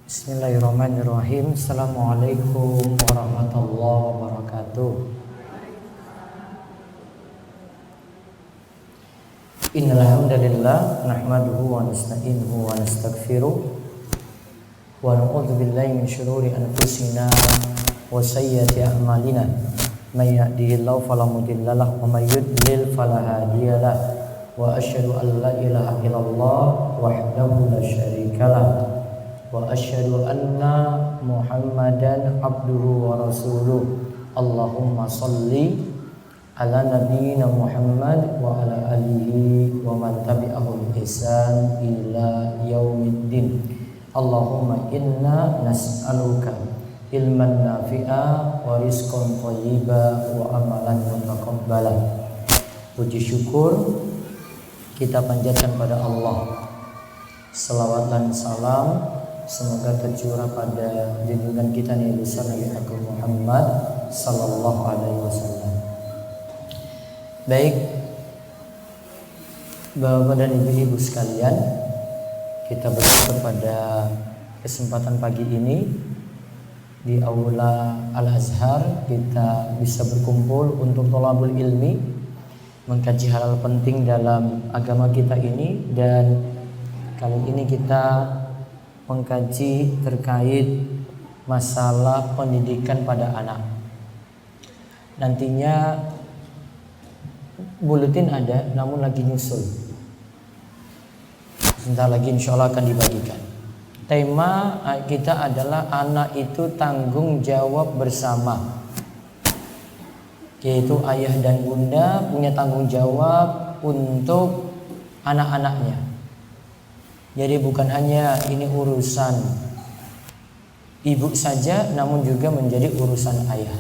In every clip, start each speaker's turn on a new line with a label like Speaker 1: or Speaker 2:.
Speaker 1: Bismillahirrahmanirrahim. Assalamualaikum warahmatullahi wabarakatuh. Innal hamdalillah nahmaduhu wa nasta'inuhu wa nastaghfiruh wa na'udzu billahi min shururi anfusina wa sayyiati a'malina. May yahdihillahu fala mudilla lahu wa may yudlil fala hadiya lahu. Wa asyhadu an la ilaha illallah wahdahu la syarika lahu. Wa asyhadu anna Muhammadan abduhu wa rasuluh. Allahumma shalli ala nabiyyina Muhammad wa ala alihi wa man tabi'ahum bi ihsan ila yaumiddin. Allahumma inna nas'aluka ilman nafi'a wa rizqan thayyiba wa amalan mutaqabbala. Puji syukur kita panjatkan pada Allah. Selawat dan salam semoga tercurah pada junjungan kita Nabi besar Nabi Agung Muhammad sallallahu alaihi wasallam. Baik, Bapak dan Ibu-ibu sekalian, kita bersyukur pada kesempatan pagi ini di Aula Al-Azhar kita bisa berkumpul untuk thalabul ilmi, mengkaji hal-hal penting dalam agama kita ini. Dan kali ini kita mengkaji terkait masalah pendidikan pada anak. Nantinya buletin ada, namun lagi nyusul. Sebentar lagi insya Allah akan dibagikan. Tema kita adalah anak itu tanggung jawab bersama, yaitu ayah dan bunda punya tanggung jawab untuk anak-anaknya. Jadi bukan hanya ini urusan ibu saja, namun juga menjadi urusan ayah.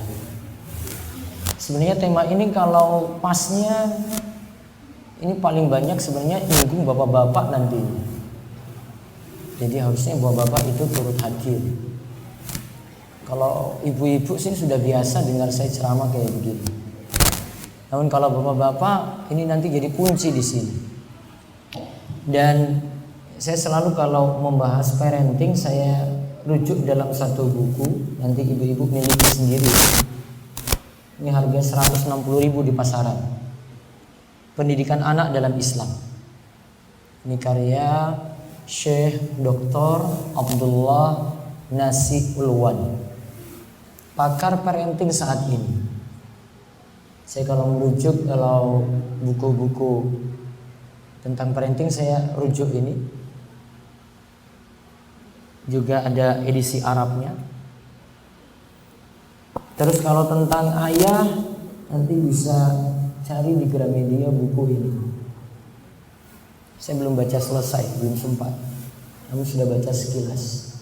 Speaker 1: Sebenarnya tema ini kalau pasnya ini paling banyak sebenarnya nyinggung bapak-bapak nantinya. Jadi harusnya bapak-bapak itu turut hadir. Kalau ibu-ibu sih sudah biasa dengar saya ceramah kayak begini. Namun kalau bapak-bapak ini nanti jadi kunci di sini. Dan saya selalu kalau membahas parenting saya rujuk dalam satu buku, nanti ibu-ibu miliki sendiri. Ini harga 160.000 di pasaran. Pendidikan anak dalam Islam. Ini karya Syekh Dr. Abdullah Nasi Ulwan, pakar parenting saat ini. Saya kalau merujuk kalau buku-buku tentang parenting saya rujuk ini. Juga ada edisi Arabnya. Terus kalau tentang ayah nanti bisa cari di Gramedia buku ini. Saya belum baca selesai, belum sempat. Namun sudah baca sekilas.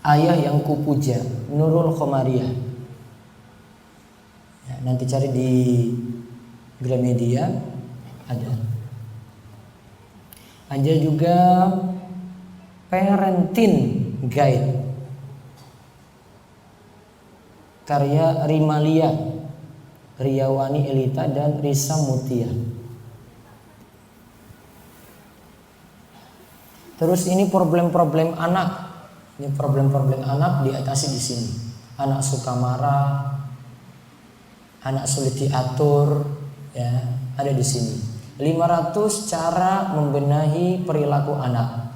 Speaker 1: Ayah yang Kupuja, Nurul Khomariyah. Ya, nanti cari di Gramedia ada. Ada juga Parenting Guide karya Rimalia, Riyawani Elita dan Risa Mutia. Terus ini problem-problem anak. Ini problem-problem anak diatasi di sini. Anak suka marah, anak sulit diatur, ya, ada di sini. 500 cara membenahi perilaku anak.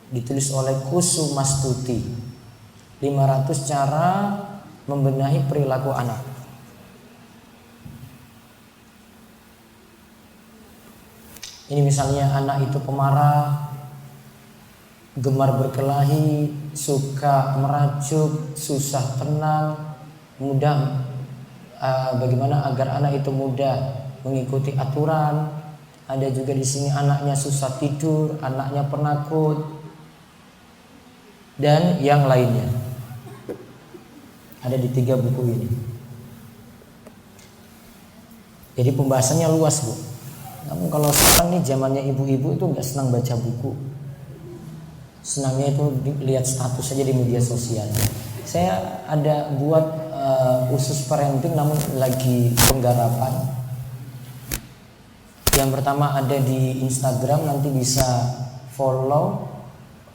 Speaker 1: Ditulis oleh Kusumastuti. 500 cara membenahi perilaku anak. Ini misalnya anak itu pemarah, gemar berkelahi, suka merajuk, susah tenang, mudah bagaimana agar anak itu mudah mengikuti aturan. Ada juga di sini anaknya susah tidur, anaknya penakut, dan yang lainnya. Ada di 3 buku ini. Jadi pembahasannya luas, Bu. Namun kalau sekarang nih zamannya ibu-ibu itu nggak senang baca buku. Senangnya itu lihat status saja di media sosial. Saya ada buat usus parenting namun lagi penggarapan. Yang pertama ada di Instagram, nanti bisa follow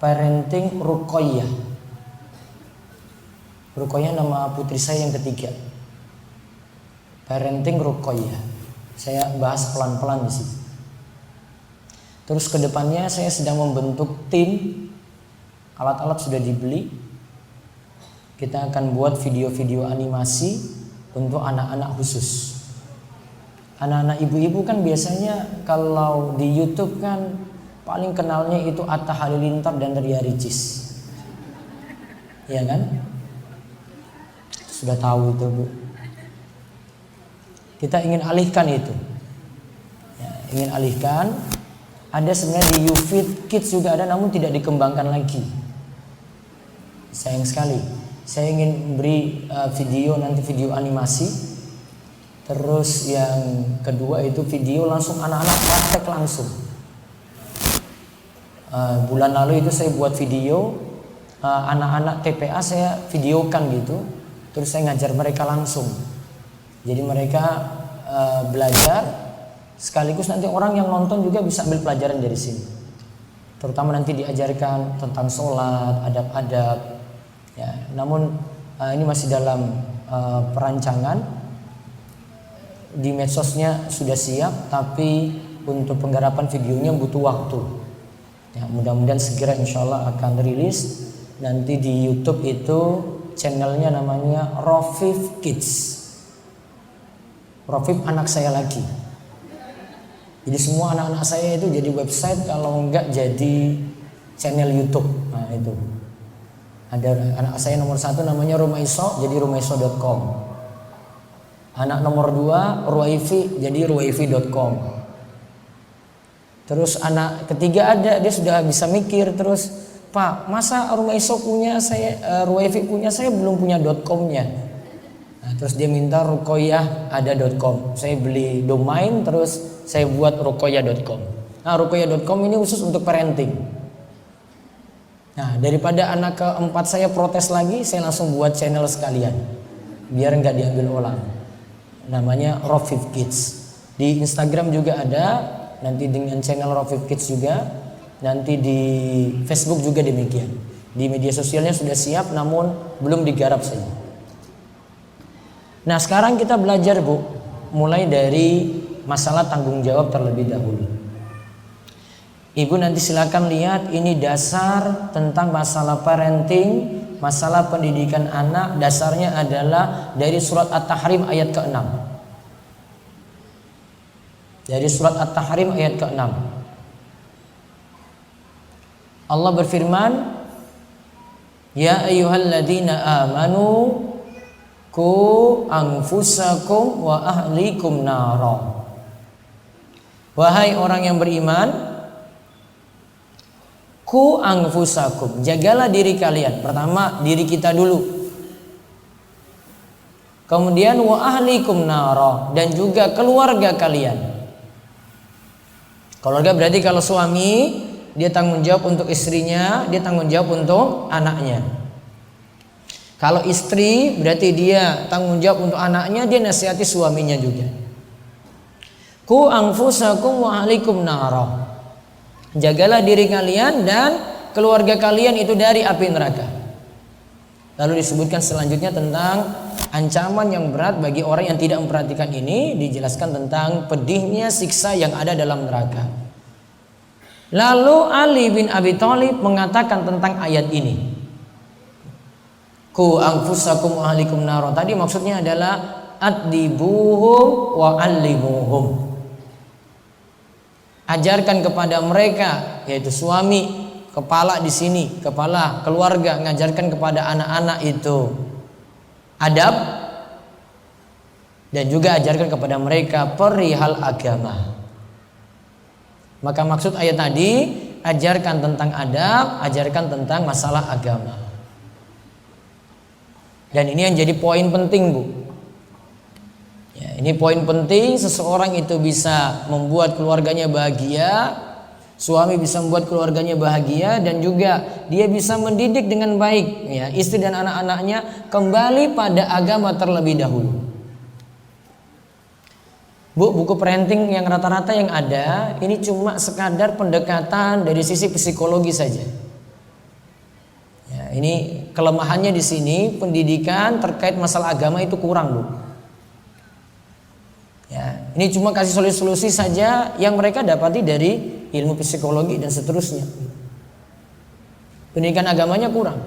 Speaker 1: Parenting Ruqayyah. Ruqayyah nama putri saya yang ketiga. Parenting Ruqayyah. Saya bahas pelan-pelan di sini. Terus kedepannya saya sedang membentuk tim. Alat-alat sudah dibeli. Kita akan buat video-video animasi untuk anak-anak khusus. Anak-anak ibu-ibu kan biasanya kalau di YouTube kan paling kenalnya itu Atta Halilintar dan Ria Ricis. Iya kan? Sudah tahu itu, Bu. Kita ingin alihkan itu. Ya, ingin alihkan. Ada sebenarnya di YouFit Kids juga ada, namun tidak dikembangkan lagi. Sayang sekali. Saya ingin beri video, nanti video animasi. Terus yang kedua itu video langsung anak-anak praktek langsung. Bulan lalu itu saya buat video anak-anak TPA, saya videokan gitu. Terus saya ngajar mereka langsung. Jadi mereka belajar, sekaligus nanti orang yang nonton juga bisa ambil pelajaran dari sini. Terutama nanti diajarkan tentang sholat, adab-adab. Ya, namun ini masih dalam perancangan. Di medsosnya sudah siap, tapi untuk penggarapan videonya butuh waktu. Ya, mudah-mudahan segera insya Allah akan rilis. Nanti di YouTube itu channelnya namanya Rofif Kids. Rofif anak saya lagi. Jadi semua anak-anak saya itu jadi website, kalau enggak jadi channel YouTube. Nah itu. Ada anak saya nomor 1 namanya Rumaiso, jadi rumaiso.com. Anak nomor 2 Ruwaifi, jadi ruwaifi.com. Terus anak ketiga ada, dia sudah bisa mikir terus, Pak, masa Rumaiso punya saya, Ruwaifi punya, saya belum punya .com-nya. Nah, terus dia minta Ruqayyah ada .com. Saya beli domain, terus saya buat ruqayyah.com. Nah, ruqayyah.com ini khusus untuk parenting. Nah, daripada anak keempat saya protes lagi, saya langsung buat channel sekalian, biar nggak diambil orang. Namanya Rofif Kids. Di Instagram juga ada, nanti dengan channel Rofif Kids juga. Nanti di Facebook juga demikian. Di media sosialnya sudah siap, namun belum digarap saja. Nah sekarang kita belajar, Bu, mulai dari masalah tanggung jawab terlebih dahulu. Ibu nanti silakan lihat, ini dasar tentang masalah parenting, masalah pendidikan anak. Dasarnya adalah dari surat At-Tahrim ayat ke-6. Dari surat At-Tahrim ayat ke-6. Allah berfirman, Ya ayyuhalladzina amanu ku anfusakum wa ahlikum nara. Wahai orang yang beriman, ku anfusakum, jagalah diri kalian. Pertama diri kita dulu. Kemudian wa ahlikum nara, dan juga keluarga kalian. Keluarga berarti kalau suami, dia tanggung jawab untuk istrinya, dia tanggung jawab untuk anaknya. Kalau istri berarti dia tanggung jawab untuk anaknya, dia nasihati suaminya juga. Ku anfusakum wa ahlikum nara. Jagalah diri kalian dan keluarga kalian itu dari api neraka. Lalu disebutkan selanjutnya tentang ancaman yang berat bagi orang yang tidak memperhatikan ini. Dijelaskan tentang pedihnya siksa yang ada dalam neraka. Lalu Ali bin Abi Thalib mengatakan tentang ayat ini, Ku anfusakum wa ahlikum naro. Tadi maksudnya adalah addibuhum wa allimuhum. Ajarkan kepada mereka, yaitu suami, kepala di sini, kepala keluarga, ngajarkan kepada anak-anak itu adab, dan juga ajarkan kepada mereka perihal agama. Maka maksud ayat tadi, ajarkan tentang adab, ajarkan tentang masalah agama. Dan ini yang jadi poin penting, Bu. Ya, ini poin penting, seseorang itu bisa membuat keluarganya bahagia, suami bisa membuat keluarganya bahagia, dan juga dia bisa mendidik dengan baik ya, istri dan anak-anaknya kembali pada agama terlebih dahulu. Bu, buku parenting yang rata-rata yang ada ini cuma sekadar pendekatan dari sisi psikologi saja. ini kelemahannya di sini, pendidikan terkait masalah agama itu kurang, Bu. Ya, ini cuma kasih solusi-solusi saja yang mereka dapati dari ilmu psikologi dan seterusnya. Pendidikan agamanya kurang.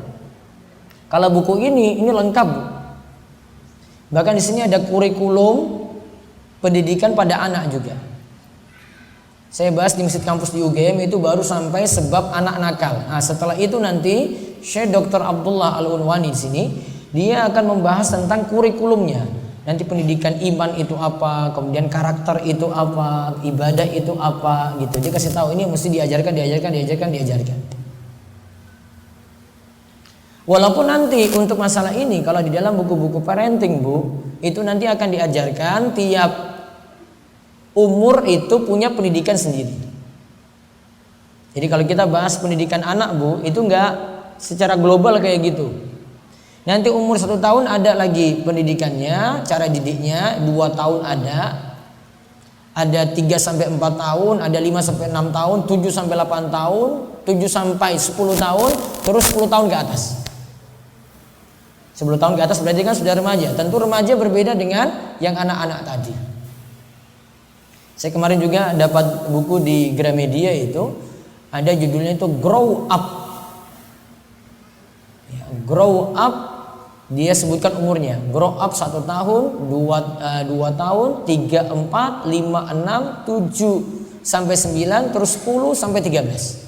Speaker 1: Kalau buku ini lengkap, Bu. Bahkan di sini ada kurikulum pendidikan pada anak juga. Saya bahas di Masjid Kampus di UGM itu baru sampai sebab anak nakal. Nah, setelah itu nanti Syekh Dr. Abdullah Al-Unwani di sini dia akan membahas tentang kurikulumnya. Nanti pendidikan iman itu apa, kemudian karakter itu apa, ibadah itu apa, gitu. Dia kasih tahu ini mesti diajarkan. Walaupun nanti untuk masalah ini kalau di dalam buku-buku parenting, Bu, itu nanti akan diajarkan tiap umur itu punya pendidikan sendiri. Jadi kalau kita bahas pendidikan anak, Bu, itu enggak secara global kayak gitu. Nanti umur 1 tahun ada lagi pendidikannya, cara didiknya, 2 tahun ada 3 sampai 4 tahun, ada 5 sampai 6 tahun, 7 sampai 8 tahun, 7 sampai 10 tahun, terus 10 tahun ke atas. 10 tahun ke atas berarti kan sudah remaja. Tentu remaja berbeda dengan yang anak-anak tadi. Saya kemarin juga dapat buku di Gramedia itu, ada judulnya itu Grow Up. Ya, Grow Up, dia sebutkan umurnya. Grow Up 1 tahun, 2 tahun, 3, 4, 5, 6, 7 sampai 9, terus 10 sampai 13.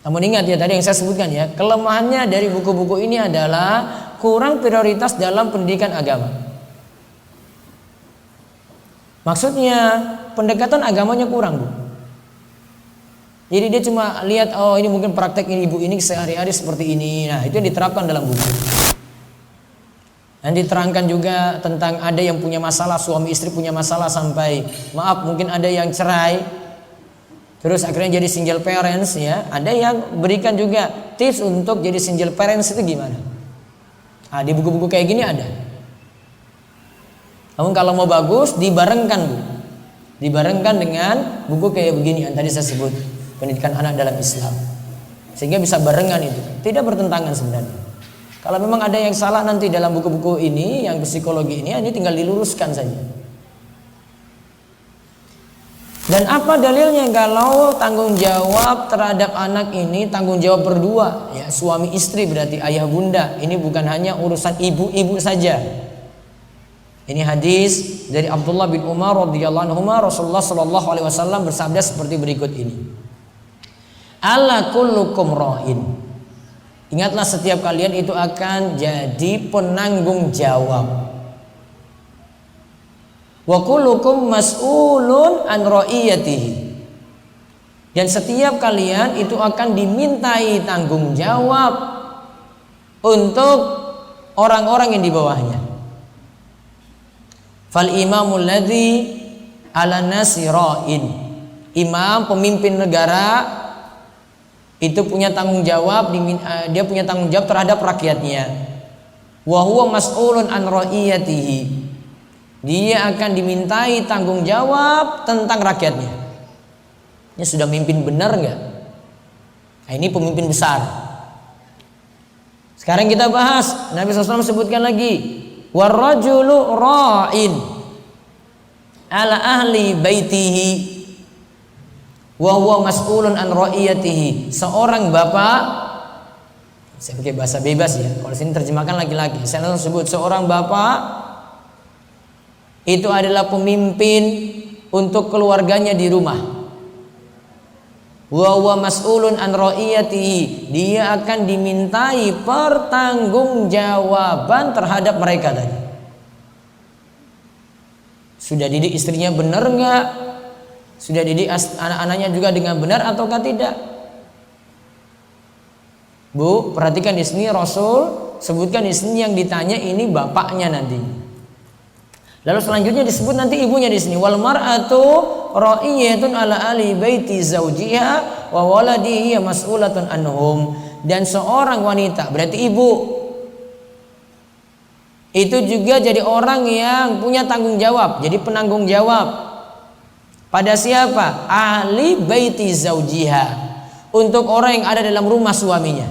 Speaker 1: Namun ingat ya tadi yang saya sebutkan ya, kelemahannya dari buku-buku ini adalah kurang prioritas dalam pendidikan agama. Maksudnya pendekatan agamanya kurang, Bu. Jadi dia cuma lihat, oh ini mungkin praktek ini ibu ini sehari-hari seperti ini. Nah, itu yang diterapkan dalam buku. Dan diterangkan juga tentang ada yang punya masalah, suami istri punya masalah sampai maaf mungkin ada yang cerai. Terus akhirnya jadi single parents ya. Ada yang berikan juga tips untuk jadi single parents itu gimana. Nah, di buku-buku kayak gini ada. Namun kalau mau bagus dibarengkan, Bu. Dibarengkan dengan buku kayak begini yang tadi saya sebut, pendidikan anak dalam Islam. Sehingga bisa barengan itu. Tidak bertentangan sebenarnya. Kalau memang ada yang salah nanti dalam buku-buku ini, yang psikologi ini tinggal diluruskan saja. Dan apa dalilnya kalau tanggung jawab terhadap anak ini tanggung jawab berdua, ya suami istri berarti ayah bunda. Ini bukan hanya urusan ibu-ibu saja. Ini hadis dari Abdullah bin Umar radhiyallahu anhu, Rasulullah sallallahu alaihi wasallam bersabda seperti berikut ini. Ala kullukum ra'in. Ingatlah setiap kalian itu akan jadi penanggung jawab. Wa kullukum mas'ulun an ra'iyatihi. Dan setiap kalian itu akan dimintai tanggung jawab untuk orang-orang yang di bawahnya. Fal imamul ladzi 'ala nasi ra'in. Imam pemimpin negara itu punya tanggung jawab, dia punya tanggung jawab terhadap rakyatnya. Wa huwa mas'ulun an ra'iyatihi. Dia akan dimintai tanggung jawab tentang rakyatnya. Ini sudah mimpin benar enggak? Nah, ini pemimpin besar. Sekarang kita bahas, Nabi SAW sebutkan lagi, warrajulu ra'in ala ahli baitihi wa huwa mas'ulun an ra'iyatihi. Seorang bapak, saya pakai bahasa bebas ya, kalau sini terjemahkan laki-laki. Saya langsung sebut seorang bapak itu adalah pemimpin untuk keluarganya di rumah. Wa huwa mas'ulun an ra'iyatihi. Dia akan dimintai pertanggungjawaban terhadap mereka tadi. Sudah didik istrinya benar enggak? Sudah didik anak-anaknya juga dengan benar ataukah tidak? Bu, perhatikan di sini Rasul sebutkan di sini yang ditanya ini bapaknya nanti. Lalu selanjutnya disebut nanti ibunya di sini. Wal mar'atu ra'iyatun ala ali baiti zawjiha wa waladihi mas'ulatun anhum. Dan seorang wanita berarti ibu itu juga jadi orang yang punya tanggung jawab, jadi penanggung jawab pada siapa? Ahli baiti zawjiha, untuk orang yang ada dalam rumah suaminya,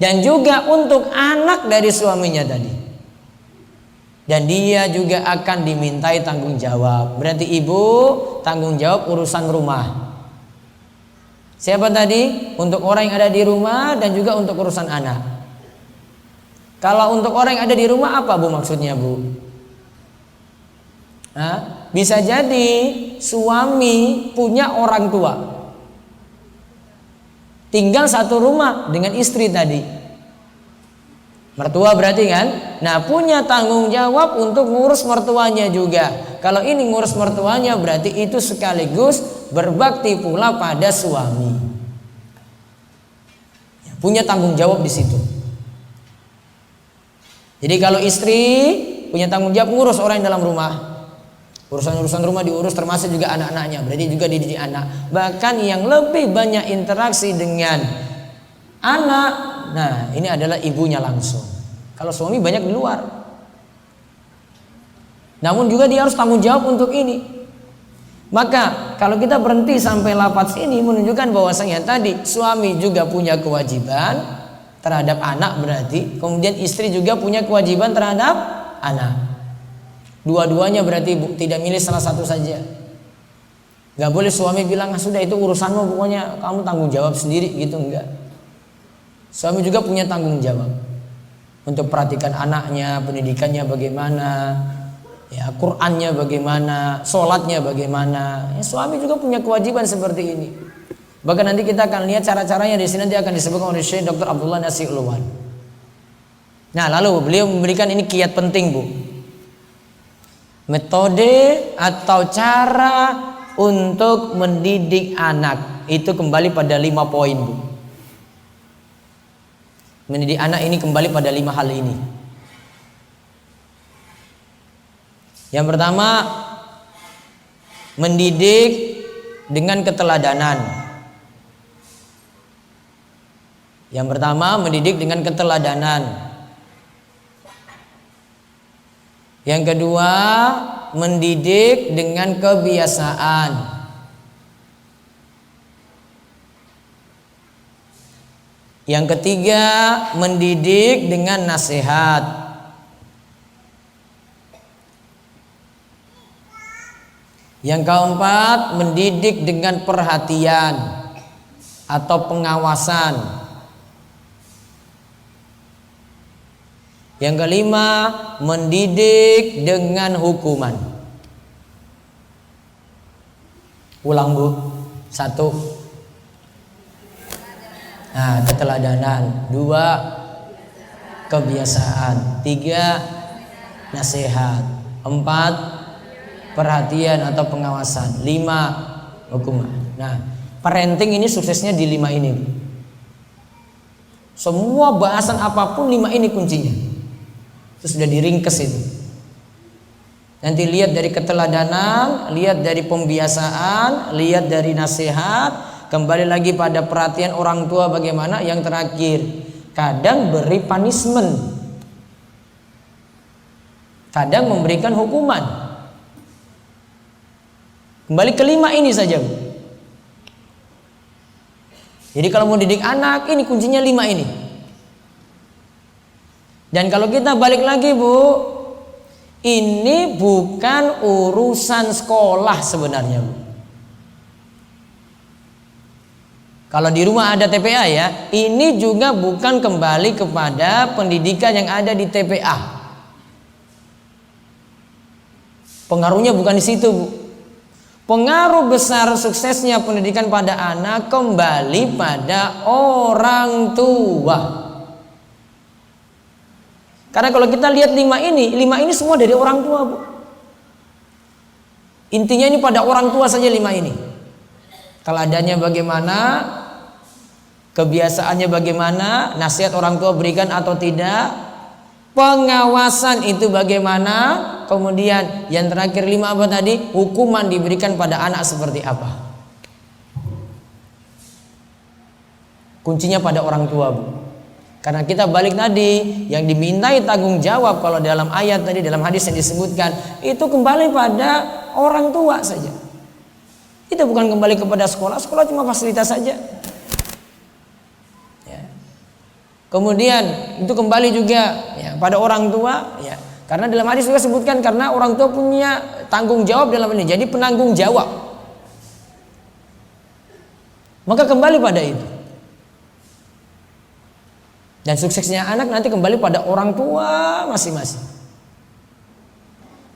Speaker 1: dan juga untuk anak dari suaminya tadi. Dan dia juga akan dimintai tanggung jawab. Berarti ibu tanggung jawab urusan rumah. Siapa tadi? Untuk orang yang ada di rumah dan juga untuk urusan anak. Kalau untuk orang yang ada di rumah apa Bu maksudnya Bu? Bisa jadi suami punya orang tua, tinggal satu rumah dengan istri tadi. Mertua berarti kan? Nah, punya tanggung jawab untuk ngurus mertuanya juga. Kalau ini ngurus mertuanya berarti itu sekaligus berbakti pula pada suami. Ya, punya tanggung jawab di situ. Jadi kalau istri punya tanggung jawab ngurus orang yang dalam rumah, urusan rumah diurus, termasuk juga anak-anaknya, berarti juga dididik anak. Bahkan yang lebih banyak interaksi dengan anak, nah ini adalah ibunya langsung. Kalau suami banyak di luar, namun juga dia harus tanggung jawab untuk ini. Maka kalau kita berhenti sampai lafaz ini menunjukkan bahwasanya tadi suami juga punya kewajiban terhadap anak, berarti kemudian istri juga punya kewajiban terhadap anak. Dua-duanya berarti tidak milih salah satu saja. Gak boleh suami bilang sudah itu urusanmu, pokoknya kamu tanggung jawab sendiri gitu, enggak. Suami juga punya tanggung jawab untuk perhatikan anaknya, pendidikannya bagaimana, ya Qur'annya bagaimana, sholatnya bagaimana. Ya, suami juga punya kewajiban seperti ini. Bahkan nanti kita akan lihat cara-caranya di sini, nanti akan disebutkan oleh Syekh Dr. Abdullah Nasih Uluwan. Nah, lalu beliau memberikan ini kiat penting Bu. Metode atau cara untuk mendidik anak itu kembali pada 5 poin Bu. Mendidik anak ini kembali pada 5 hal ini. Yang pertama, mendidik dengan keteladanan. Yang pertama, mendidik dengan keteladanan. Yang kedua, mendidik dengan kebiasaan. Yang ketiga, mendidik dengan nasihat. Yang keempat, mendidik dengan perhatian atau pengawasan. Yang kelima, mendidik dengan hukuman. Ulang Bu. 1. Nah, keteladanan. 2, kebiasaan. 3, nasihat. 4, perhatian atau pengawasan. 5, hukuman. Nah, parenting ini suksesnya di 5 ini. Semua bahasan apapun 5 ini kuncinya. Itu sudah diringkes itu. Nanti lihat dari keteladanan, lihat dari pembiasaan, lihat dari nasihat, kembali lagi pada perhatian orang tua bagaimana. Yang terakhir, kadang beri punishment, kadang memberikan hukuman. Kembali ke 5 ini saja Bu. Jadi kalau mau didik anak, ini kuncinya 5 ini. Dan kalau kita balik lagi Bu, ini bukan urusan sekolah sebenarnya Bu. Kalau di rumah ada TPA ya, ini juga bukan kembali kepada pendidikan yang ada di TPA. Pengaruhnya bukan di situ Bu. Pengaruh besar suksesnya pendidikan pada anak kembali pada orang tua. Karena kalau kita lihat 5 ini semua dari orang tua Bu. Intinya ini pada orang tua saja 5 ini. Teladannya bagaimana, kebiasaannya bagaimana, nasihat orang tua berikan atau tidak, pengawasan itu bagaimana, kemudian yang terakhir 5 apa tadi, hukuman diberikan pada anak seperti apa. Kuncinya pada orang tua Bu. Karena kita balik tadi, yang dimintai tanggung jawab kalau dalam ayat tadi, dalam hadis yang disebutkan, itu kembali pada orang tua saja. Itu bukan kembali kepada sekolah cuma fasilitas saja. Ya. Kemudian itu kembali juga ya, pada orang tua ya. Karena dalam hadis juga sebutkan karena orang tua punya tanggung jawab dalam ini. Jadi penanggung jawab. Maka kembali pada itu. Dan suksesnya anak nanti kembali pada orang tua masing-masing.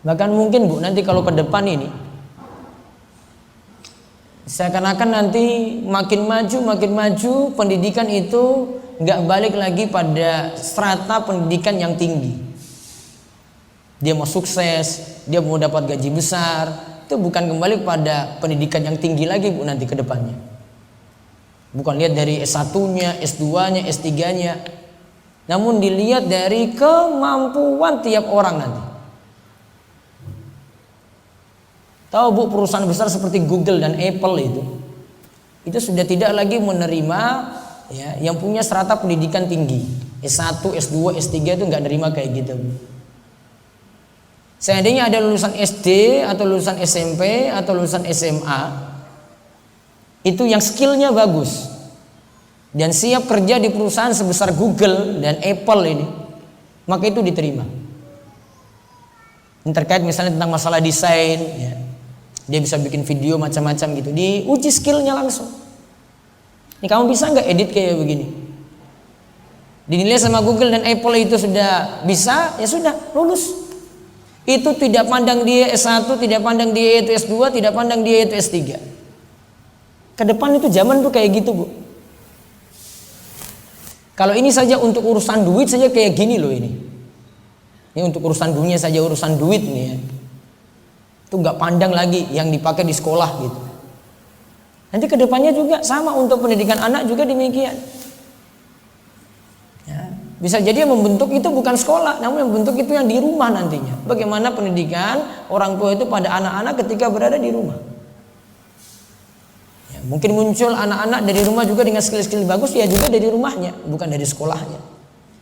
Speaker 1: Bahkan mungkin Bu, nanti kalau ke depan ini seakan-akan nanti makin maju pendidikan itu nggak balik lagi pada strata pendidikan yang tinggi. Dia mau sukses, dia mau dapat gaji besar, itu bukan kembali pada pendidikan yang tinggi lagi Bu nanti ke depannya. Bukan lihat dari S1-nya, S2-nya, S3-nya. Namun dilihat dari kemampuan tiap orang nanti. Tahu Bu, perusahaan besar seperti Google dan Apple itu sudah tidak lagi menerima ya, yang punya strata pendidikan tinggi. S1, S2, S3 itu nggak nerima kayak gitu Bu. Seandainya ada lulusan SD atau lulusan SMP atau lulusan SMA itu yang skillnya bagus dan siap kerja di perusahaan sebesar Google dan Apple ini, maka itu diterima. Ini terkait misalnya tentang masalah desain ya. Dia bisa bikin video macam-macam gitu, diuji skillnya langsung. Ini kamu bisa nggak edit kayak begini? Dinilai sama Google dan Apple itu sudah bisa, ya sudah lulus. Itu tidak pandang dia S1, tidak pandang dia itu S2, tidak pandang dia itu S3. Ke depan itu zaman tuh kayak gitu Bu. Kalau ini saja untuk urusan duit saja kayak gini loh ini. Ini untuk urusan dunia saja, urusan duit nih ya. Itu nggak pandang lagi yang dipakai di sekolah gitu. Nanti kedepannya juga sama untuk pendidikan anak juga demikian. Ya, bisa jadi yang membentuk itu bukan sekolah, namun yang membentuk itu yang di rumah nantinya. Bagaimana pendidikan orang tua itu pada anak-anak ketika berada di rumah. Ya, mungkin muncul anak-anak dari rumah juga dengan skill-skill bagus, ya juga dari rumahnya, bukan dari sekolahnya.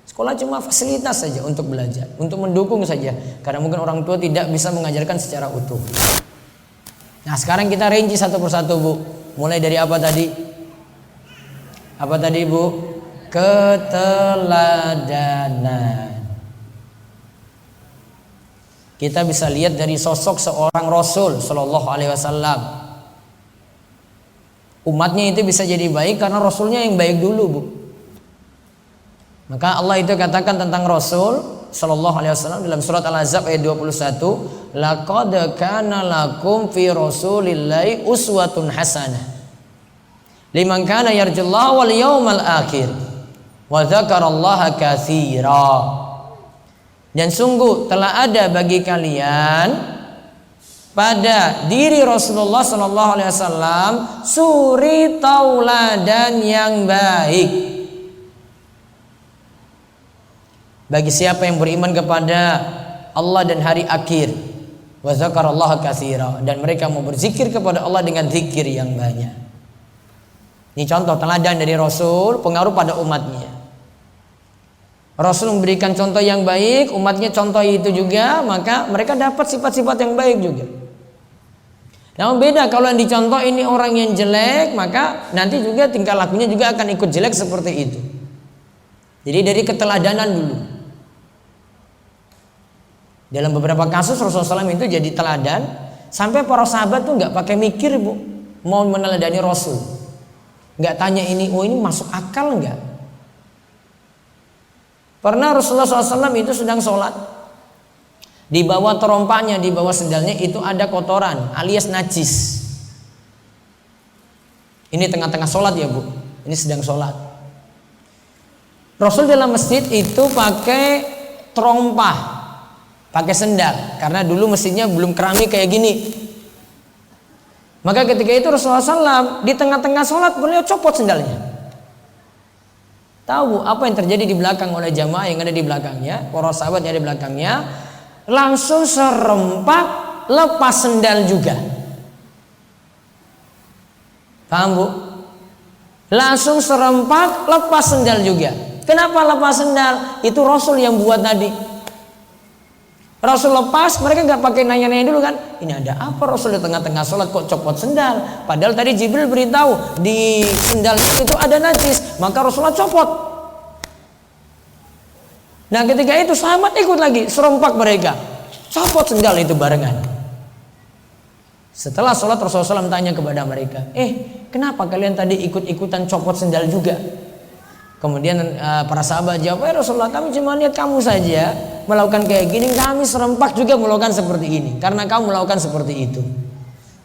Speaker 1: Sekolah cuma fasilitas saja untuk belajar, untuk mendukung saja. Karena mungkin orang tua tidak bisa mengajarkan secara utuh. Nah sekarang kita rinci satu persatu Bu. Mulai dari apa tadi? Apa tadi Bu? Keteladanan. Kita bisa lihat dari sosok seorang Rasul Shallallahu Alaihi Wasallam. Umatnya itu bisa jadi baik karena Rasulnya yang baik dulu Bu. Maka Allah itu katakan tentang Rasul Sallallahu Alaihi Wasallam dalam surat Al-Ahzab ayat 21, laqad kana lakum fi rasulillahi uswatun hasanah liman kana yarjullaha wal yawmal akhir wa dzakarallaha katsira. Dan sungguh telah ada bagi kalian pada diri Rasulullah Sallallahu Alaihi Wasallam suri tauladan yang baik bagi siapa yang beriman kepada Allah dan hari akhir, wa dzakarallaha katsira, dan mereka mau berzikir kepada Allah dengan zikir yang banyak. Ini contoh teladan dari Rasul, pengaruh pada umatnya. Rasul memberikan contoh yang baik, umatnya contoh itu juga, maka mereka dapat sifat-sifat yang baik juga. Namun beda kalau yang dicontoh ini orang yang jelek, maka nanti juga tingkah lakunya juga akan ikut jelek seperti itu. Jadi dari keteladanan dulu. Dalam beberapa kasus Rasulullah SAW itu jadi teladan, sampai para sahabat tuh nggak pakai mikir Bu, mau meneladani Rasul, nggak tanya ini, oh ini masuk akal nggak? Pernah Rasulullah SAW itu sedang sholat, di bawah terompahnya, di bawah sendalnya itu ada kotoran alias najis. Ini tengah-tengah sholat ya Bu, ini sedang sholat. Rasul dalam masjid itu pakai terompah, pakai sendal, karena dulu mesinnya belum keramik kayak gini. Maka ketika itu Rasulullah SAW di tengah-tengah sholat beliau copot sendalnya. Tahu Bu, apa yang terjadi di belakang oleh jamaah yang ada di belakangnya, para sahabat yang ada di belakangnya, langsung serempak lepas sendal juga. Paham Bu? Langsung serempak lepas sendal juga. Kenapa lepas sendal? Itu Rasul yang buat tadi. Rasul lepas, mereka nggak pakai nanya-nanya dulu kan, ini ada apa Rasul di tengah-tengah sholat kok copot sendal? Padahal tadi Jibril beritahu di sendal itu ada najis, maka Rasulullah copot. Nah ketika itu sahabat ikut lagi, serempak mereka, copot sendal itu barengan. Setelah sholat Rasulullah SAW tanya kepada mereka, kenapa kalian tadi ikut-ikutan copot sendal juga? Kemudian para sahabat jawab, Rasulullah, kami cuma lihat kamu saja melakukan kayak gini, kami serempak juga melakukan seperti ini karena kamu melakukan seperti itu.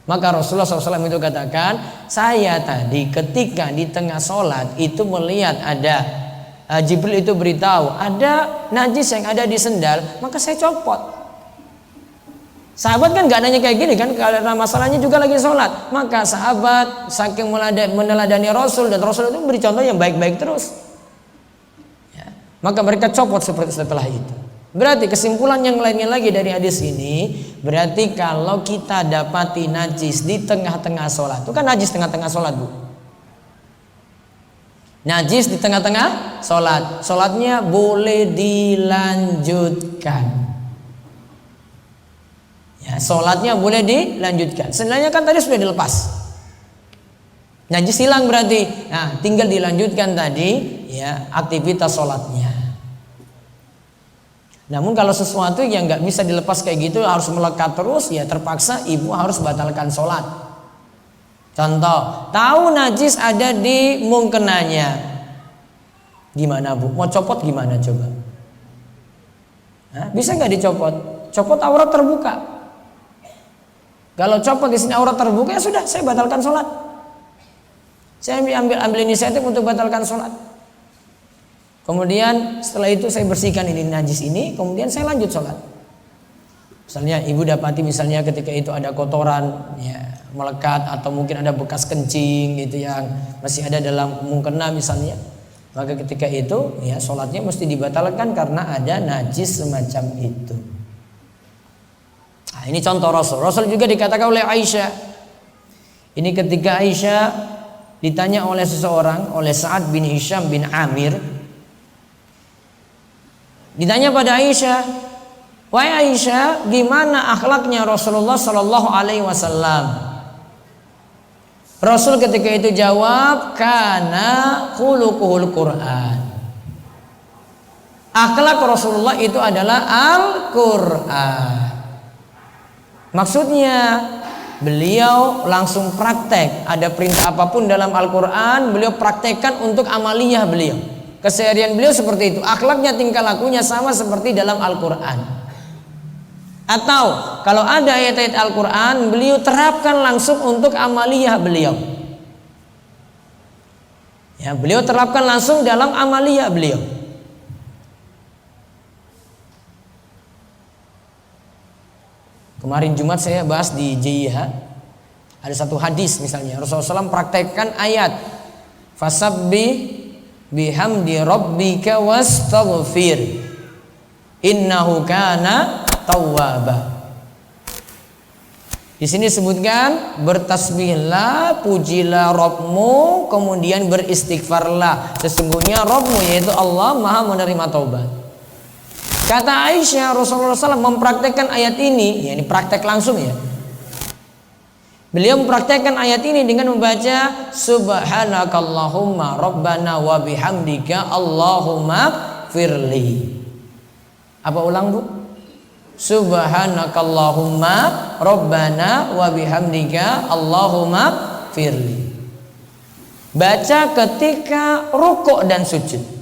Speaker 1: Maka Rasulullah SAW itu katakan, saya tadi ketika di tengah sholat itu melihat ada Jibril itu beritahu ada najis yang ada di sendal, maka saya copot. Sahabat kan gak nanya kayak gini kan, karena masalahnya juga lagi sholat. Maka sahabat saking meneladani Rasul, dan Rasul itu beri contoh yang baik-baik terus ya, maka mereka copot seperti setelah itu. Berarti kesimpulan yang lainnya lagi dari hadis ini, berarti kalau kita dapati najis di tengah-tengah sholat, itu kan najis tengah-tengah sholat bu, najis di tengah-tengah sholat, sholatnya boleh dilanjutkan. Ya, sholatnya boleh dilanjutkan. Sebenarnya kan tadi sudah dilepas, najis hilang berarti. Nah, tinggal dilanjutkan tadi ya aktivitas sholatnya. Namun kalau sesuatu yang nggak bisa dilepas kayak gitu harus melekat terus, ya terpaksa ibu harus batalkan sholat. Contoh, tahu najis ada di mungkenanya, gimana bu? Mau copot gimana coba? Bisa nggak dicopot? Copot aurat terbuka. Kalau copot di sini aurat terbuka, ya sudah, saya batalkan sholat. Saya ambil inisiatif untuk batalkan sholat. Kemudian setelah itu saya bersihkan ini najis ini, kemudian saya lanjut sholat. Misalnya ibu dapati misalnya ketika itu ada kotoran ya, melekat atau mungkin ada bekas kencing gitu yang masih ada dalam mukena misalnya, maka ketika itu ya sholatnya mesti dibatalkan karena ada najis semacam itu. Nah, ini contoh Rasul juga dikatakan oleh Aisyah. Ini ketika Aisyah ditanya oleh seseorang, oleh Sa'ad bin Hisham bin Amir, ditanya pada Aisyah, wahai Aisyah, gimana akhlaknya Rasulullah Shallallahu Alaihi Wasallam? Rasul ketika itu jawab, kana khuluquhul Quran. Akhlak Rasulullah itu adalah Al-Quran. Maksudnya beliau langsung praktek. Ada perintah apapun dalam Al-Quran, beliau praktekkan untuk amaliyah beliau. Keseharian beliau seperti itu. Akhlaknya, tingkah lakunya sama seperti dalam Al-Quran. Atau kalau ada ayat-ayat Al-Quran, beliau terapkan langsung untuk amaliyah beliau. Ya, beliau terapkan langsung dalam amaliyah beliau. Kemarin Jumat saya bahas di JIH, ada satu hadis misalnya Rasulullah SAW praktekkan ayat fasabbih bihamdi rabbika wastaghfir innahu kana tawwaba. Di sini disebutkan bertasbihlah, pujilah Rabbmu, kemudian beristighfarlah. Sesungguhnya Rabbmu yaitu Allah Maha menerima taubat. Kata Aisyah, Rasulullah SAW mempraktekkan ayat ini, ya ini praktek langsung ya. Beliau mempraktekkan ayat ini dengan membaca Subhanakallahumma Rabbana wa bihamdika Allahumma firli. Apa ulang bu? Subhanakallahumma Rabbana wa bihamdika Allahumma firli. Baca ketika rukuk dan sujud.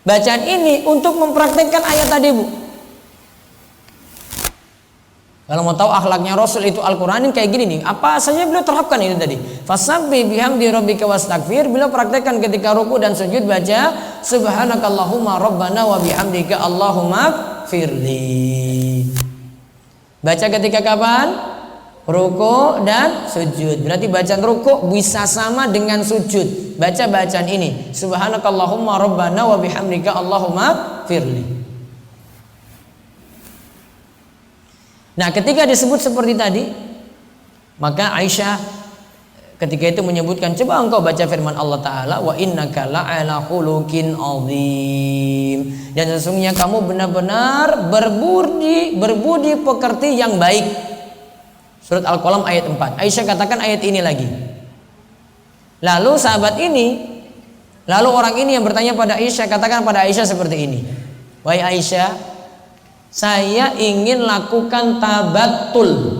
Speaker 1: Bacaan ini untuk mempraktekkan ayat tadi bu. Kalau mau tahu akhlaknya Rasul itu Al-Quran kayak gini nih, apa saja beliau terapkan ini tadi. Fasabbih bihamdi rabbika wastaghfir, beliau praktekkan ketika ruku dan sujud baca Subhanakallahumma Rabbana wa bihamdika Allahumma firli. Baca ketika kapan? Ruku dan sujud. Berarti bacaan ruku bisa sama dengan sujud. Baca bacaan ini Subhanakallahumma Rabbana wa bihamdika Allahumma firli. Nah ketika disebut seperti tadi, maka Aisyah Ketika itu menyebutkan, coba engkau baca firman Allah Ta'ala, wa innaka la'ala khuluqin azim, dan sesungguhnya kamu benar-benar berbudi pekerti yang baik. Surat Al-Qalam ayat 4. Aisyah katakan ayat ini lagi. Lalu orang ini yang bertanya pada Aisyah, katakan pada Aisyah seperti ini, wahai Aisyah, saya ingin lakukan tabatul.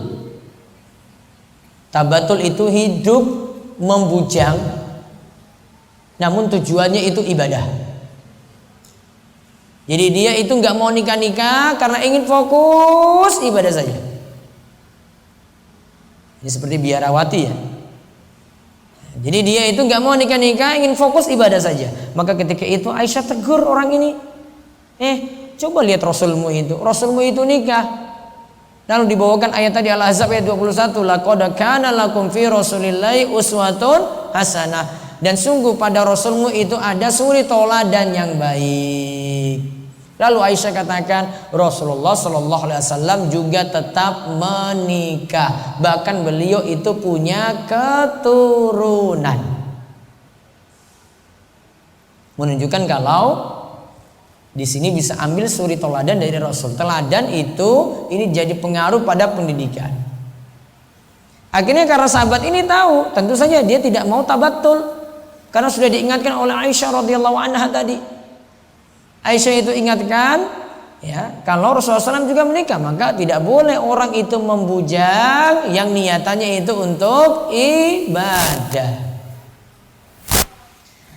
Speaker 1: Tabatul itu hidup membujang, namun tujuannya itu ibadah. Jadi dia itu nggak mau nikah karena ingin fokus ibadah saja. Ini seperti biarawati ya. Jadi dia itu nggak mau nikah ingin fokus ibadah saja. Maka ketika itu Aisyah tegur orang ini, coba lihat Rasulmu itu nikah. Lalu dibawakan ayat tadi Al-Ahzab ayat 21, laqad kana lakum fi Rasulillahi uswatun hasanah, dan sungguh pada Rasulmu itu ada suri teladan yang baik. Lalu Aisyah katakan Rasulullah Shallallahu Alaihi Wasallam juga tetap menikah, bahkan beliau itu punya keturunan, menunjukkan kalau di sini bisa ambil suri teladan dari Rasul. Teladan itu ini jadi pengaruh pada pendidikan. Akhirnya karena sahabat ini tahu, tentu saja dia tidak mau tabatul karena sudah diingatkan oleh Aisyah radhiyallahu anha tadi. Aisyah itu ingatkan, ya, kalau Rasulullah SAW juga menikah, maka tidak boleh orang itu membujang yang niatannya itu untuk ibadah.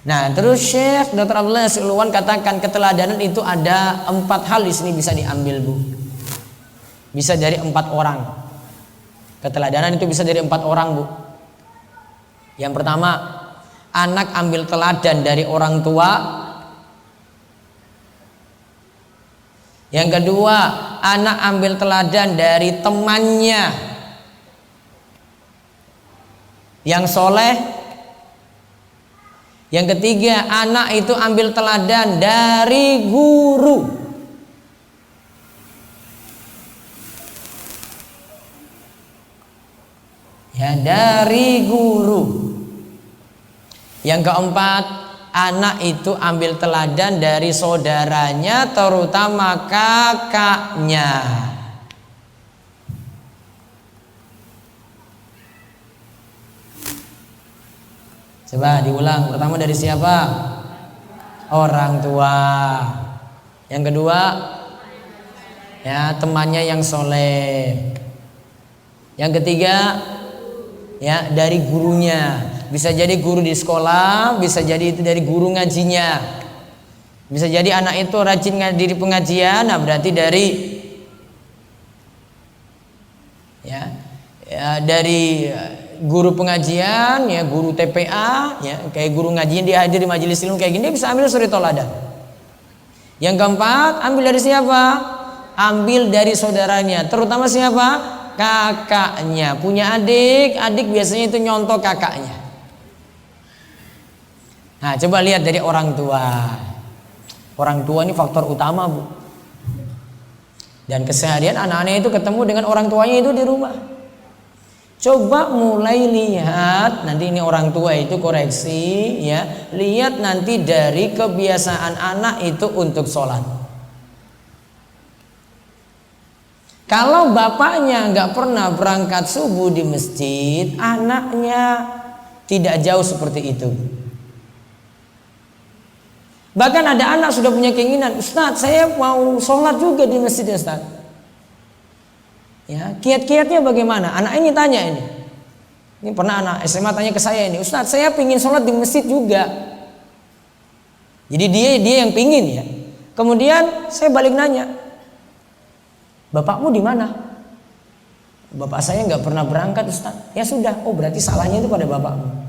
Speaker 1: Nah, terus Syekh Dr. Abdullah Yasir Ulwan katakan keteladanan itu ada 4 hal di sini bisa diambil, Bu. Bisa dari 4 orang. Keteladanan itu bisa dari 4 orang, Bu. Yang pertama, anak ambil teladan dari orang tua. Yang kedua, anak ambil teladan dari temannya yang soleh. Yang ketiga, anak itu ambil teladan dari guru. Ya, dari guru. Yang keempat, anak itu ambil teladan dari saudaranya, terutama kakaknya. Coba diulang. Pertama dari siapa? Orang tua. Yang kedua, ya, temannya yang soleh. Yang ketiga, ya, dari gurunya. Bisa jadi guru di sekolah, bisa jadi itu dari guru ngajinya. Bisa jadi anak itu rajin diri pengajian, nah berarti dari dari guru pengajian, ya, guru TPA, ya, kayak guru ngajian dia hadir di majelis ilmu kayak gini, dia bisa ambil suri teladan. Yang keempat, ambil dari siapa? Ambil dari saudaranya, terutama siapa? Kakaknya. Punya adik biasanya itu nyontoh kakaknya. Nah, coba lihat dari orang tua. Orang tua ini faktor utama, Bu. Dan keseharian anak-anak itu ketemu dengan orang tuanya itu di rumah. Coba mulai lihat, nanti ini orang tua itu koreksi, ya, lihat nanti dari kebiasaan anak itu untuk sholat. Kalau bapaknya nggak pernah berangkat subuh di masjid, anaknya tidak jauh seperti itu. Bahkan ada anak sudah punya keinginan, Ustadz saya mau sholat juga di masjid, Ustadz. Ya, kiat-kiatnya bagaimana? Anak ini tanya ini. Ini pernah anak SMA tanya ke saya ini, Ustadz saya pingin sholat di masjid juga. Jadi dia yang pingin, ya. Kemudian saya balik nanya, bapakmu di mana? Bapak saya nggak pernah berangkat, Ustadz. Ya sudah, oh berarti salahnya itu pada bapakmu.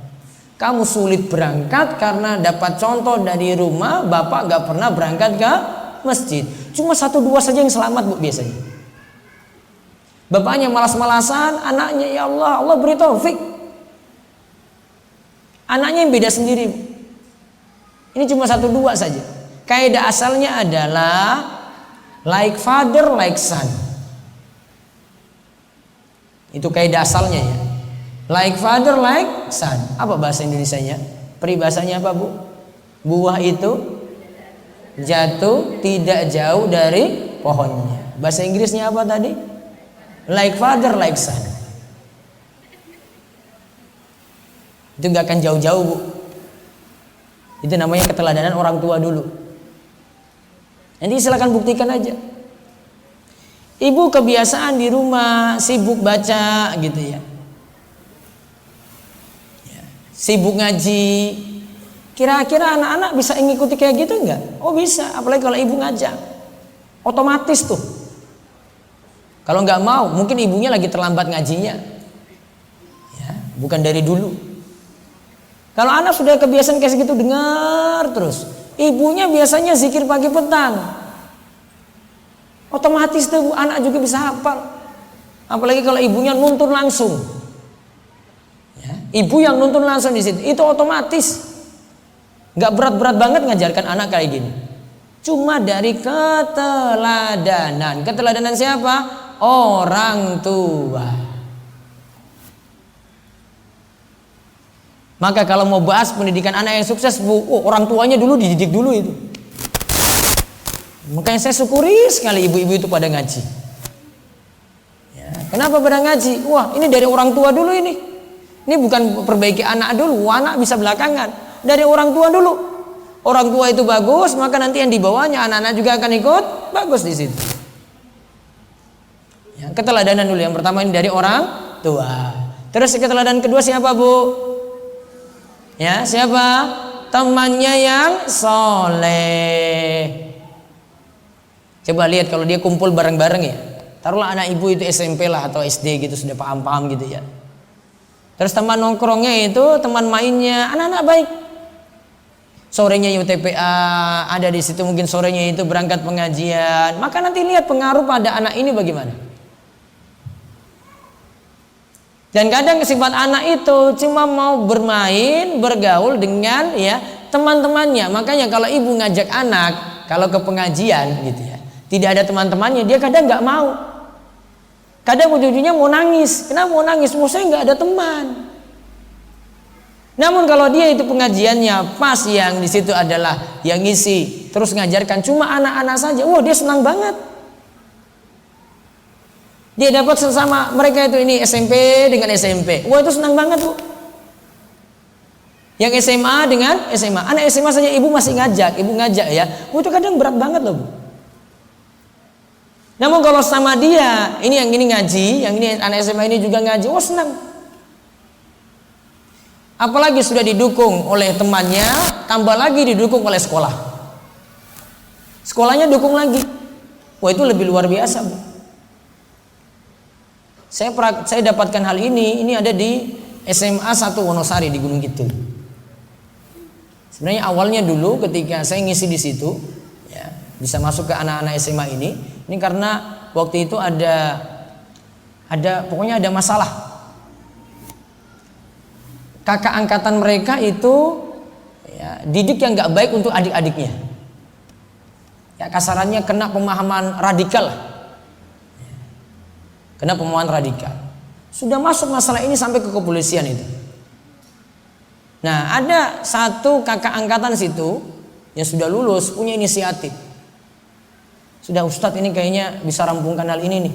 Speaker 1: Kamu sulit berangkat karena dapat contoh dari rumah, bapak nggak pernah berangkat ke masjid. Cuma 1-2 saja yang selamat, Bu, biasanya. Bapaknya malas-malasan, anaknya ya Allah beri taufik. Anaknya yang beda sendiri. Ini cuma 1-2 saja. Kaidah asalnya adalah like father like son. Itu kaidah asalnya, ya. Like father, like son. Apa bahasa Indonesianya? Peribahasanya apa, Bu? Buah itu jatuh tidak jauh dari pohonnya. Bahasa Inggrisnya apa tadi? Like father, like son. Itu gak akan jauh-jauh, Bu. Itu namanya keteladanan orang tua dulu. Nanti silakan buktikan aja. Ibu kebiasaan di rumah sibuk baca gitu ya, sibuk ngaji. Kira-kira anak-anak bisa mengikuti kayak gitu enggak? Oh bisa, apalagi kalau ibu ngajak. Otomatis tuh. Kalau nggak mau, mungkin ibunya lagi terlambat ngajinya. Ya, bukan dari dulu. Kalau anak sudah kebiasaan kayak gitu, dengar terus. Ibunya biasanya zikir pagi petang. Otomatis tuh anak juga bisa hafal. Apalagi kalau ibunya nuntun langsung. Ya, ibu yang nuntun langsung di situ, itu otomatis. Nggak berat-berat banget ngajarkan anak kayak gini. Cuma dari keteladanan. Keteladanan siapa? Orang tua. Maka kalau mau bahas pendidikan anak yang sukses, Bu, orang tuanya dulu dididik dulu itu. Makanya saya syukuri sekali ibu-ibu itu pada ngaji. Ya, kenapa pada ngaji? Wah, ini dari orang tua dulu ini. Ini bukan perbaiki anak dulu, anak bisa belakangan. Dari orang tua dulu. Orang tua itu bagus, maka nanti yang di bawahnya anak-anak juga akan ikut bagus di situ. Ya, keteladanan dulu yang pertama ini dari orang tua. Terus keteladanan kedua siapa, Bu? Ya, siapa? Temannya yang soleh. Coba lihat kalau dia kumpul bareng-bareng ya. Taruhlah anak ibu itu SMP lah atau SD gitu, sudah paham-paham gitu ya. Terus teman nongkrongnya itu, teman mainnya anak-anak baik. Sorenya UTPA ada di situ, mungkin sorenya itu berangkat pengajian. Maka nanti lihat pengaruh pada anak ini bagaimana. Dan kadang sifat anak itu cuma mau bermain, bergaul dengan ya teman-temannya. Makanya kalau ibu ngajak anak kalau ke pengajian gitu ya, tidak ada teman-temannya, dia kadang nggak mau. Kadang ujung-ujungnya mau nangis. Kenapa mau nangis? Mau saya nggak ada teman. Namun kalau dia itu pengajiannya pas yang di situ adalah yang ngisi, terus ngajarkan cuma anak-anak saja, wah dia senang banget. Dia dapat sesama mereka itu ini SMP dengan SMP, wah itu senang banget, Bu. Yang SMA dengan SMA, anak SMA saja ibu masih ngajak, ibu ngajak ya, wah itu kadang berat banget loh, Bu. Namun kalau sama dia, ini yang ini ngaji, yang ini anak SMA ini juga ngaji, wah senang. Apalagi sudah didukung oleh temannya, tambah lagi didukung oleh sekolah. Sekolahnya dukung lagi. Wah itu lebih luar biasa, Bu. Saya dapatkan hal ini ada di SMA 1 Wonosari di Gunung Kidul. Sebenarnya awalnya dulu ketika saya ngisi di situ, ya, bisa masuk ke anak-anak SMA ini karena waktu itu ada pokoknya ada masalah. Kakak angkatan mereka itu ya, didik yang nggak baik untuk adik-adiknya. Ya kasarannya kena pemahaman radikal lah. Kena pemahaman radikal. Sudah masuk masalah ini sampai ke kepolisian itu. Nah ada satu kakak angkatan situ yang sudah lulus punya inisiatif. Sudah Ustadz ini kayaknya bisa rampungkan hal ini nih.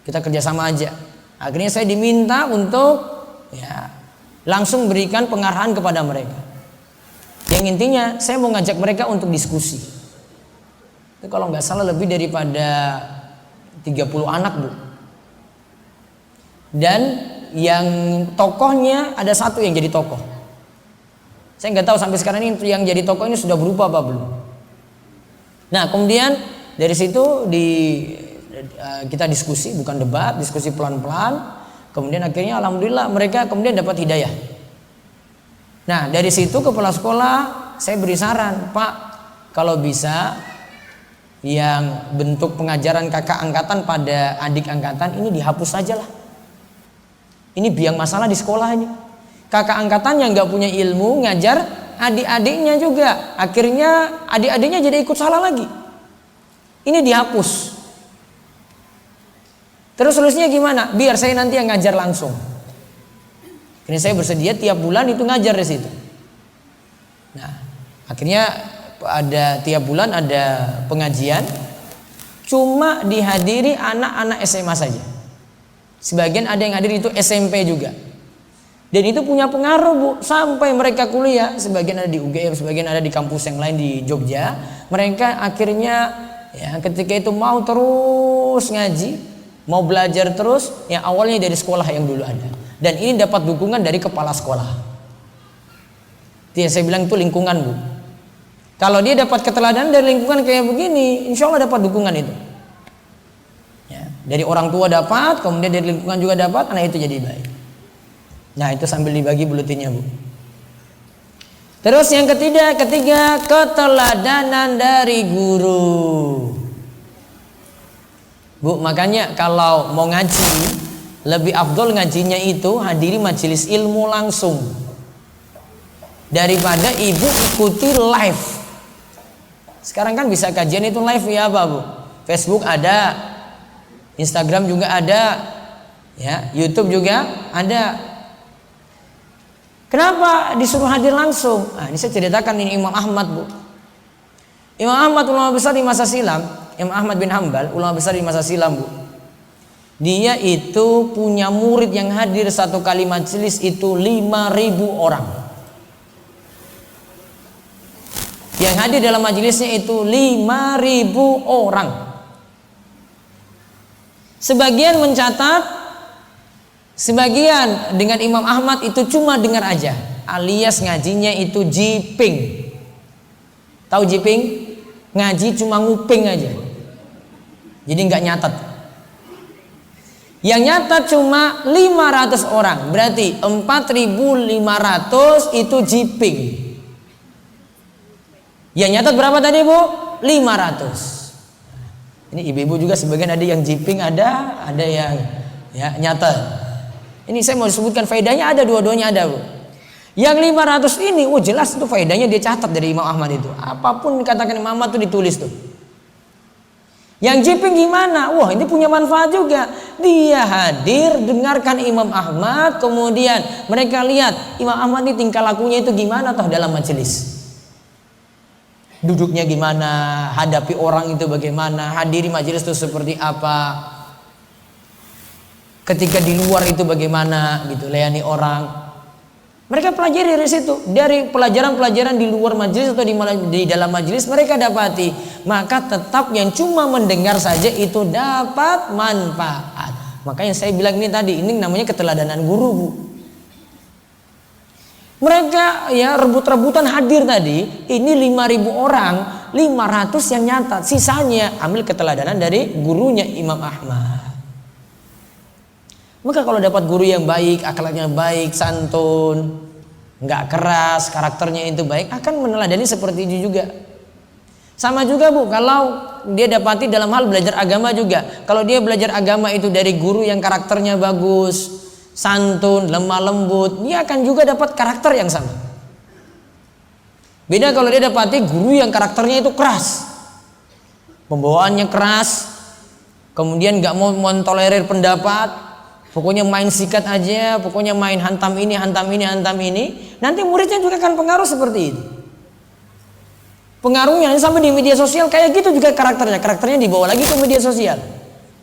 Speaker 1: Kita kerjasama aja. Akhirnya saya diminta untuk ya, langsung berikan pengarahan kepada mereka. Yang intinya saya mau ngajak mereka untuk diskusi. Itu kalau nggak salah lebih daripada 30 anak, Bu. Dan yang tokohnya ada satu yang jadi tokoh. Saya nggak tahu sampai sekarang ini yang jadi tokoh ini sudah berubah apa belum. Nah kemudian dari situ kita diskusi, bukan debat, diskusi pelan-pelan. Kemudian akhirnya alhamdulillah mereka kemudian dapat hidayah. Nah dari situ kepala sekolah saya beri saran, Pak, kalau bisa yang bentuk pengajaran kakak angkatan pada adik angkatan ini dihapus saja lah. Ini biang masalah di sekolah ini. Kakak angkatan yang nggak punya ilmu ngajar adik-adiknya juga, akhirnya adik-adiknya jadi ikut salah lagi. Ini dihapus. Terus solusinya gimana? Biar saya nanti yang ngajar langsung. Ini saya bersedia tiap bulan itu ngajar di situ. Nah, akhirnya ada tiap bulan ada pengajian, cuma dihadiri anak-anak SMA saja. Sebagian ada yang hadir itu SMP juga. Dan itu punya pengaruh, Bu, sampai mereka kuliah. Sebagian ada di UGM, sebagian ada di kampus yang lain di Jogja. Mereka akhirnya ya ketika itu mau terus ngaji, mau belajar terus, yang awalnya dari sekolah yang dulu ada. Dan ini dapat dukungan dari kepala sekolah. Yang saya bilang itu lingkungan, Bu. Kalau dia dapat keteladanan dari lingkungan kayak begini, insya Allah dapat dukungan itu. Ya, dari orang tua dapat, kemudian dari lingkungan juga dapat, anak itu jadi baik. Nah, itu sambil dibagi buletinnya, Bu. Terus yang ketiga, keteladanan dari guru. Bu, makanya kalau mau ngaji, lebih afdol ngajinya itu hadiri majelis ilmu langsung daripada ibu ikuti live. Sekarang kan bisa kajian itu live ya, apa, Bu? Facebook ada, Instagram juga ada, ya, YouTube juga ada. Kenapa disuruh hadir langsung? Nah, ini saya ceritakan ini Imam Ahmad, Bu. Imam Ahmad ulama besar di masa silam, Imam Ahmad bin Hambal ulama besar di masa silam, Bu. Dia itu punya murid yang hadir satu kali majelis itu 5.000 orang. Yang hadir dalam majelisnya itu 5.000 orang. Sebagian mencatat, sebagian dengan Imam Ahmad itu cuma dengar aja, alias ngajinya itu jiping. Tahu jiping? Ngaji cuma nguping aja. Jadi nggak nyatet. Yang nyatet cuma 500 orang. Berarti 4.500 itu jiping. Yang nyatet berapa tadi, Bu? 500. Ini ibu-ibu juga sebagian ada yang jiping, ada yang ya nyatet. Ini saya mau disebutkan faedahnya, ada dua-duanya ada, Bu. Yang 500 ini, jelas itu faedahnya dia catat dari Imam Ahmad itu. Apapun dikatakan Imam Ahmad itu ditulis tuh. Yang jiping gimana? Wah, ini punya manfaat juga. Dia hadir, dengarkan Imam Ahmad, kemudian mereka lihat Imam Ahmad ini tingkah lakunya itu gimana toh dalam majelis. Duduknya gimana, hadapi orang itu bagaimana, hadiri majelis itu seperti apa. Ketika di luar itu bagaimana gitu, layani orang. Mereka pelajari dari situ. Dari pelajaran-pelajaran di luar majelis atau di dalam majelis mereka dapati. Maka tetap yang cuma mendengar saja itu dapat manfaat. Makanya saya bilang ini tadi, ini namanya keteladanan guru, Bu. Mereka ya rebut-rebutan hadir tadi. Ini 5.000 orang, 500 yang nyatat. Sisanya ambil keteladanan dari gurunya Imam Ahmad. Maka kalau dapat guru yang baik, akhlaknya baik, santun, nggak keras, karakternya itu baik, akan meneladani seperti itu juga. Sama juga, Bu, kalau dia dapati dalam hal belajar agama juga. Kalau dia belajar agama itu dari guru yang karakternya bagus, santun, lemah lembut, dia akan juga dapat karakter yang sama. Beda kalau dia dapati guru yang karakternya itu keras, pembawaannya keras, kemudian nggak mau mentolerir pendapat. Pokoknya main sikat aja, pokoknya main hantam ini, hantam ini, hantam ini. Nanti muridnya juga akan pengaruh seperti itu. Pengaruhnya sampai di media sosial kayak gitu juga karakternya. Karakternya dibawa lagi ke media sosial.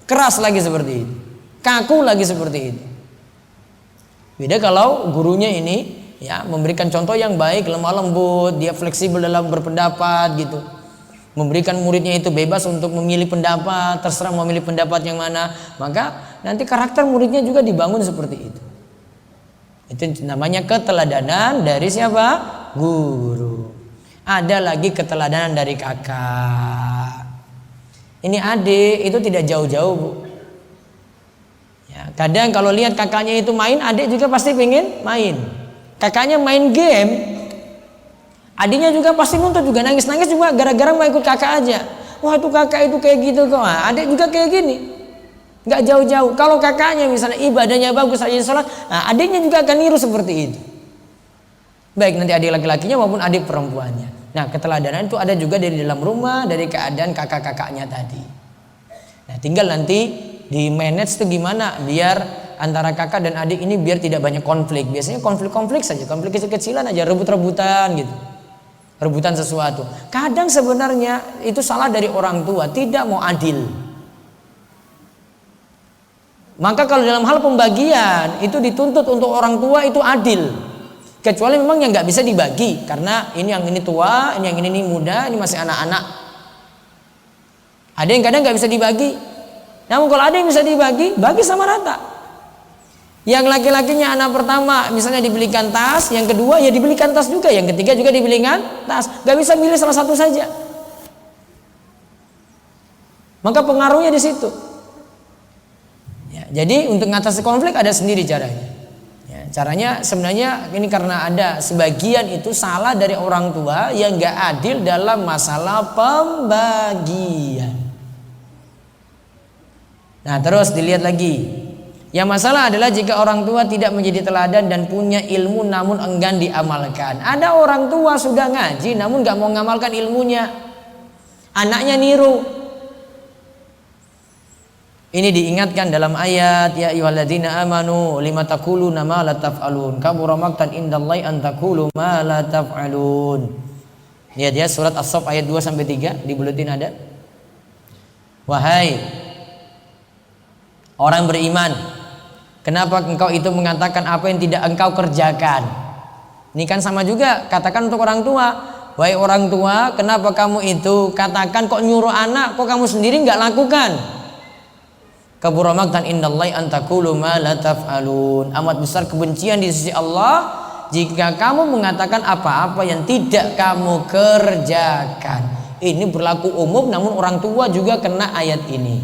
Speaker 1: Keras lagi seperti itu. Kaku lagi seperti itu. Beda kalau gurunya ini ya memberikan contoh yang baik, lemah lembut, dia fleksibel dalam berpendapat gitu. Memberikan muridnya itu bebas untuk memilih pendapat, terserah mau memilih pendapat yang mana, maka nanti karakter muridnya juga dibangun seperti itu. Itu namanya keteladanan dari siapa? Guru. Ada lagi keteladanan dari kakak. Ini adik itu tidak jauh-jauh, Bu. Ya, kadang kalau lihat kakaknya itu main, adik juga pasti pengen main. Kakaknya main game, adiknya juga pasti nuntut, juga nangis-nangis juga gara-gara mau ikut kakak aja. Wah, itu kakak itu kayak gitu kok. Adik juga kayak gini. Nggak jauh-jauh. Kalau kakaknya misalnya ibadahnya bagus, rajin sholat, adiknya juga akan niru seperti itu. Baik nanti adik laki-lakinya maupun adik perempuannya. Nah, keteladanan itu ada juga dari dalam rumah, dari keadaan kakak-kakaknya tadi. Nah, tinggal nanti
Speaker 2: di manage itu gimana biar antara kakak dan adik ini biar tidak banyak konflik. Biasanya konflik saja, konflik kecil-kecilan aja, rebut-rebutan gitu, rebutan sesuatu. Kadang sebenarnya itu salah dari orang tua, tidak mau adil. Maka kalau dalam hal pembagian itu dituntut untuk orang tua itu adil, kecuali memang yang nggak bisa dibagi karena ini yang ini tua, ini yang ini muda, ini masih anak-anak. Ada yang kadang nggak bisa dibagi. Namun kalau ada yang bisa dibagi, bagi sama rata. Yang laki-lakinya anak pertama misalnya dibelikan tas, yang kedua ya dibelikan tas juga, yang ketiga juga dibelikan tas. Nggak bisa milih salah satu saja. Maka pengaruhnya di situ. Ya, jadi untuk mengatasi konflik ada sendiri caranya. Ya, caranya sebenarnya ini karena ada sebagian itu salah dari orang tua yang nggak adil dalam masalah pembagian. Nah terus dilihat lagi. Yang masalah adalah jika orang tua tidak menjadi teladan dan punya ilmu namun enggan diamalkan. Ada orang tua sudah ngaji namun nggak mau ngamalkan ilmunya. Anaknya niru. Ini diingatkan dalam ayat ya ayyuhalladzina amanu lima taquluna ma la taf'alun kabura maqtan indallahi an taqulu ma la taf'alun. Lihat ya surat As-Saff ayat 2 sampai 3 di buletin ada. Wahai orang beriman, kenapa engkau itu mengatakan apa yang tidak engkau kerjakan? Ini kan sama juga katakan untuk orang tua. Wahai orang tua, kenapa kamu itu katakan kok nyuruh anak, kok kamu sendiri nggak lakukan? Kabura maqtan indallahi an taqulu ma la taf'alun. Amat besar kebencian di sisi Allah jika kamu mengatakan apa-apa yang tidak kamu kerjakan. Ini berlaku umum namun orang tua juga kena ayat ini.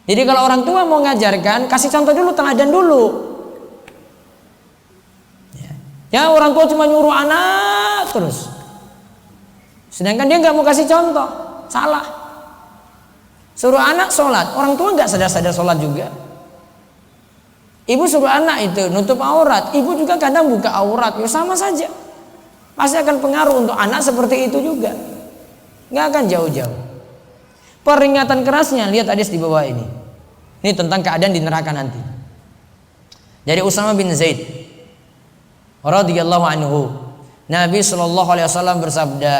Speaker 2: Jadi kalau orang tua mau ngajarkan, kasih contoh dulu, teladan dulu. Ya orang tua cuma nyuruh anak terus, sedangkan dia nggak mau kasih contoh, salah. Suruh anak sholat, orang tua nggak sadar-sadar sholat juga. Ibu suruh anak itu nutup aurat, ibu juga kadang buka aurat, ya sama saja. Pasti akan pengaruh untuk anak seperti itu juga, nggak akan jauh-jauh. Peringatan kerasnya, lihat hadis di bawah ini. Ini tentang keadaan di neraka nanti. Dari Usama bin Zaid radhiyallahu anhu, Nabi SAW bersabda,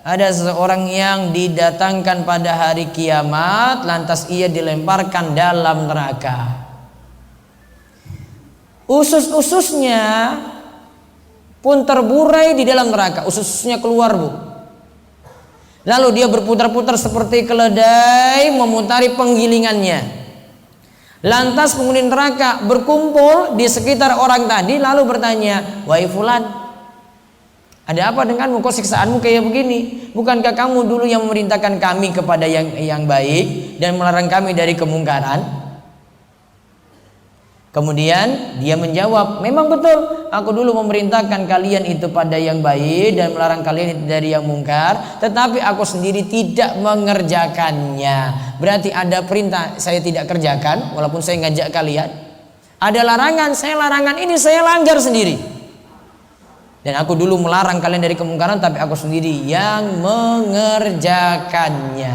Speaker 2: ada seseorang yang didatangkan pada hari kiamat, lantas ia dilemparkan dalam neraka. Usus-ususnya pun terburai di dalam neraka, usus-ususnya keluar, Bu. Lalu dia berputar-putar seperti keledai memutari penggilingannya. Lantas penghuni neraka berkumpul di sekitar orang tadi lalu bertanya, "Wahai fulan, ada apa denganmu? Kok siksaanmu kayak begini? Bukankah kamu dulu yang memerintahkan kami kepada yang baik dan melarang kami dari kemungkaran?" Kemudian dia menjawab, "Memang betul, aku dulu memerintahkan kalian itu pada yang baik dan melarang kalian itu dari yang mungkar, tetapi aku sendiri tidak mengerjakannya." Berarti ada perintah saya tidak kerjakan walaupun saya ngajak kalian. Ada larangan, larangan ini saya langgar sendiri. Dan aku dulu melarang kalian dari kemungkaran, tapi aku sendiri yang mengerjakannya.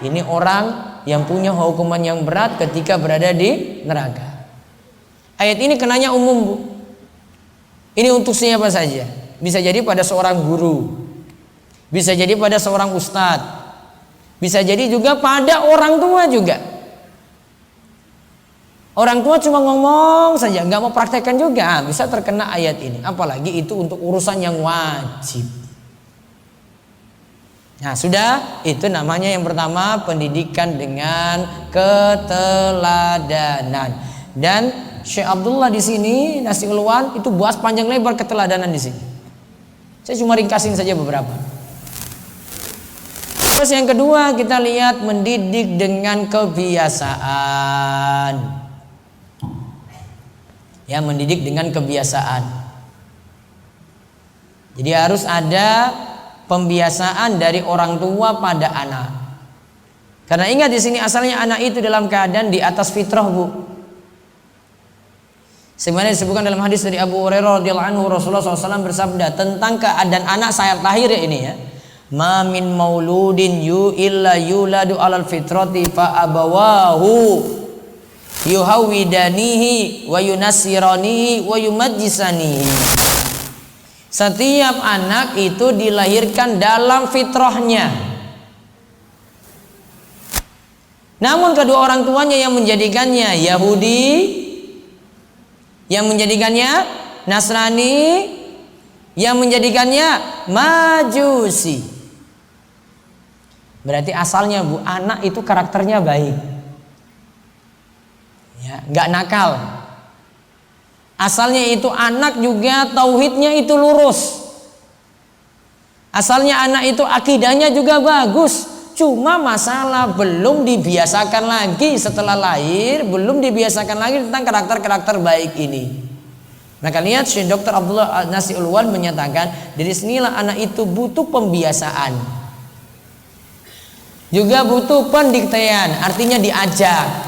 Speaker 2: Ini orang yang punya hukuman yang berat ketika berada di neraka. Ayat ini kenanya umum, Bu. Ini untuk siapa saja. Bisa jadi pada seorang guru, bisa jadi pada seorang ustadz, bisa jadi juga pada orang tua juga. Orang tua cuma ngomong saja, nggak mau praktekkan juga, bisa terkena ayat ini. Apalagi itu untuk urusan yang wajib. Nah sudah, itu namanya yang pertama pendidikan dengan keteladanan. Dan Syekh Abdullah di sini Nasi Ulwan itu bahas panjang lebar keteladanan di sini. Saya cuma ringkasin saja beberapa. Terus yang kedua kita lihat mendidik dengan kebiasaan. Ya, mendidik dengan kebiasaan. Jadi harus ada pembiasaan dari orang tua pada anak. Karena ingat di sini asalnya anak itu dalam keadaan di atas fitrah, Bu. Sebenarnya disebutkan dalam hadis dari Abu Hurairah radhiyallahu anhu, Rasulullah SAW bersabda tentang keadaan anak saat lahir ya ini ya. Ma min mauludin illa yuladu alal fitrati fa abawahu yuhawidanihi wa yunassiranihi wa yumajjisanihi. Setiap anak itu dilahirkan dalam fitrahnya. Namun kedua orang tuanya yang menjadikannya Yahudi, yang menjadikannya Nasrani, yang menjadikannya Majusi. Berarti asalnya Bu, anak itu karakternya baik, ya, nggak nakal. Asalnya itu anak juga tauhidnya itu lurus. Asalnya anak itu akidahnya juga bagus. Cuma masalah belum dibiasakan lagi setelah lahir, belum dibiasakan lagi tentang karakter-karakter baik ini. Maka lihat Syekh Dr. Abdullah Nasir Ulwan menyatakan dari sinilah anak itu butuh pembiasaan. Juga butuh pendiktean, artinya diajak.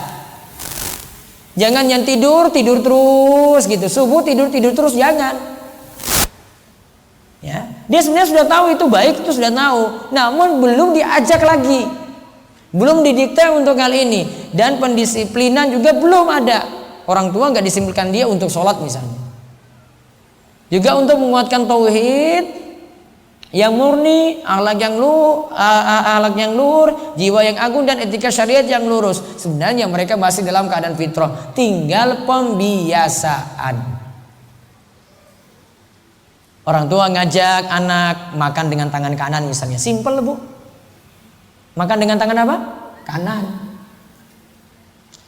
Speaker 2: Jangan yang tidur terus gitu, subuh tidur terus, jangan. Ya, dia sebenarnya sudah tahu itu baik, itu sudah tahu, namun belum diajak lagi, belum didikte untuk hal ini, dan pendisiplinan juga belum ada. Orang tua nggak disimpulkan dia untuk sholat misalnya, juga untuk menguatkan tauhid yang murni, akhlak yang luhur, jiwa yang agung dan etika syariat yang lurus. Sebenarnya mereka masih dalam keadaan fitrah, tinggal pembiasaan. Orang tua ngajak anak makan dengan tangan kanan misalnya, simple Bu. Makan dengan tangan apa? Kanan.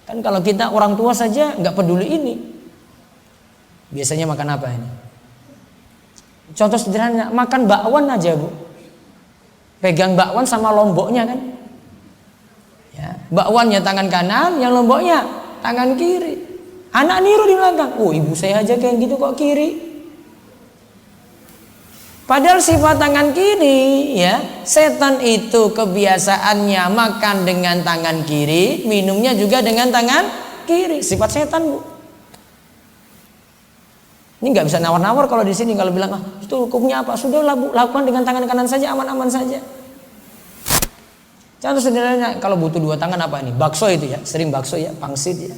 Speaker 2: Kan kalau kita orang tua saja nggak peduli ini. Biasanya makan apa ini? Contoh sederhana, makan bakwan aja Bu, pegang bakwan sama lomboknya kan, ya, bakwannya tangan kanan, yang lomboknya tangan kiri. Anak niru di belakang, oh ibu saya aja kayak gitu kok kiri. Padahal sifat tangan kiri, ya, setan itu kebiasaannya makan dengan tangan kiri, minumnya juga dengan tangan kiri, sifat setan Bu. Ini nggak bisa nawar-nawar kalau di sini, kalau bilang itu hukumnya apa, sudah lakukan dengan tangan kanan saja, aman-aman saja. Contoh sederhana, kalau butuh dua tangan apa ini? Bakso itu ya, sering bakso ya, pangsit ya.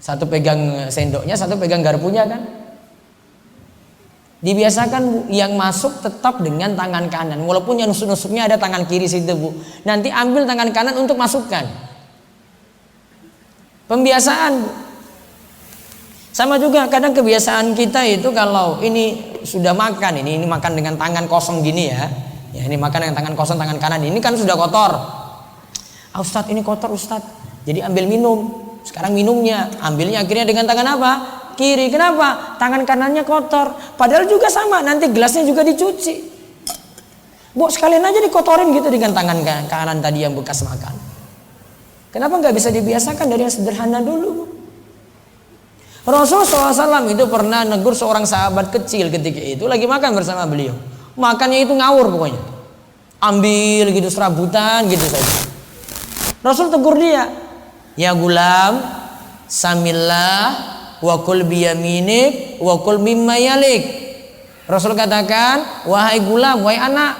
Speaker 2: Satu pegang sendoknya, satu pegang garpunya kan. Dibiasakan Bu, yang masuk tetap dengan tangan kanan, walaupun yang nusuk-nusuknya ada tangan kiri situ Bu. Nanti ambil tangan kanan untuk masukkan. Pembiasaan Bu. Sama juga kadang kebiasaan kita itu kalau ini sudah makan, ini makan dengan tangan kosong gini ya. Ya ini makan dengan tangan kosong, tangan kanan ini kan sudah kotor. Ustadz ini kotor Ustadz. Jadi ambil minum. Sekarang minumnya ambilnya akhirnya dengan tangan apa? Kiri. Kenapa? Tangan kanannya kotor. Padahal juga sama, nanti gelasnya juga dicuci. Bu, sekalian aja dikotorin gitu dengan tangan kanan tadi yang bekas makan. Kenapa nggak bisa dibiasakan dari yang sederhana dulu Bu? Rasulullah SAW itu pernah negur seorang sahabat kecil ketika itu lagi makan bersama beliau. Makannya itu ngawur pokoknya, ambil gitu serabutan gitu saja. Rasul tegur dia, ya gulam, samillah wa kul biyaminik wa kul mimma yalik. Rasul katakan, wahai gulam, wahai anak,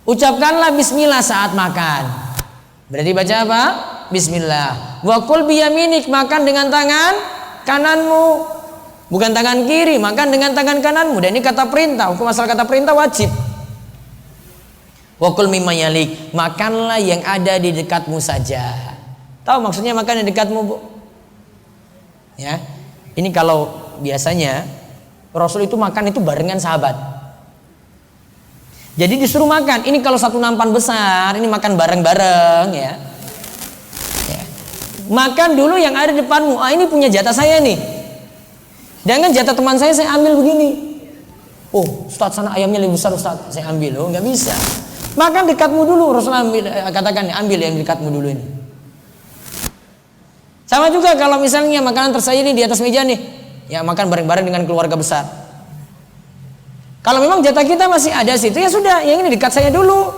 Speaker 2: ucapkanlah bismillah saat makan. Berarti baca apa? Bismillah. Wa kul biyaminik, makan dengan tangan kananmu, bukan tangan kiri, makan dengan tangan kananmu. Dan ini kata perintah, hukum asal kata perintah wajib. Wa kul mimma yalik, makanlah yang ada di dekatmu saja. Tahu maksudnya makan di dekatmu Bu? Ya. Ini kalau biasanya Rasul itu makan itu barengan sahabat. Jadi disuruh makan. Ini kalau satu nampan besar, ini makan bareng-bareng ya. Makan dulu yang ada di depanmu. Ah, ini punya jatah saya nih. Jangan jatah teman saya ambil begini. Oh, Ustadz sana ayamnya lebih besar Ustadz, saya ambil. Oh, nggak bisa. Makan dekatmu dulu. Rasulullah katakan ambil yang dekatmu dulu ini. Sama juga kalau misalnya makanan tersayat ini di atas meja nih, ya makan bareng-bareng dengan keluarga besar. Kalau memang jatah kita masih ada situ, ya sudah, yang ini dekat saya dulu.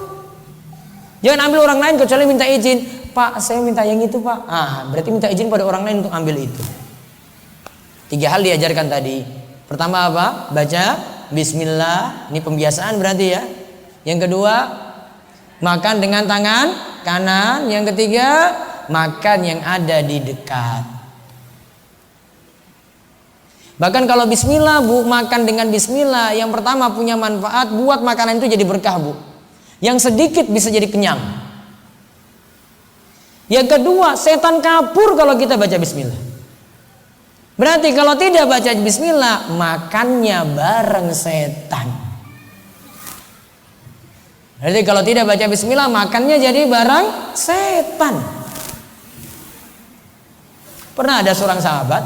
Speaker 2: Jangan ambil orang lain kecuali minta izin. Pak, saya minta yang itu Pak. Berarti minta izin pada orang lain untuk ambil itu. 3 hal diajarkan tadi. Pertama apa? Baca bismillah. Ini pembiasaan berarti ya. Yang kedua, makan dengan tangan kanan. Yang ketiga, makan yang ada di dekat. Bahkan kalau bismillah Bu, makan dengan bismillah, yang pertama punya manfaat buat makanan itu jadi berkah Bu. Yang sedikit bisa jadi kenyang. Yang kedua, setan kabur kalau kita baca bismillah. Berarti kalau tidak baca bismillah, makannya bareng setan. Berarti kalau tidak baca bismillah, makannya jadi bareng setan. Pernah ada seorang sahabat,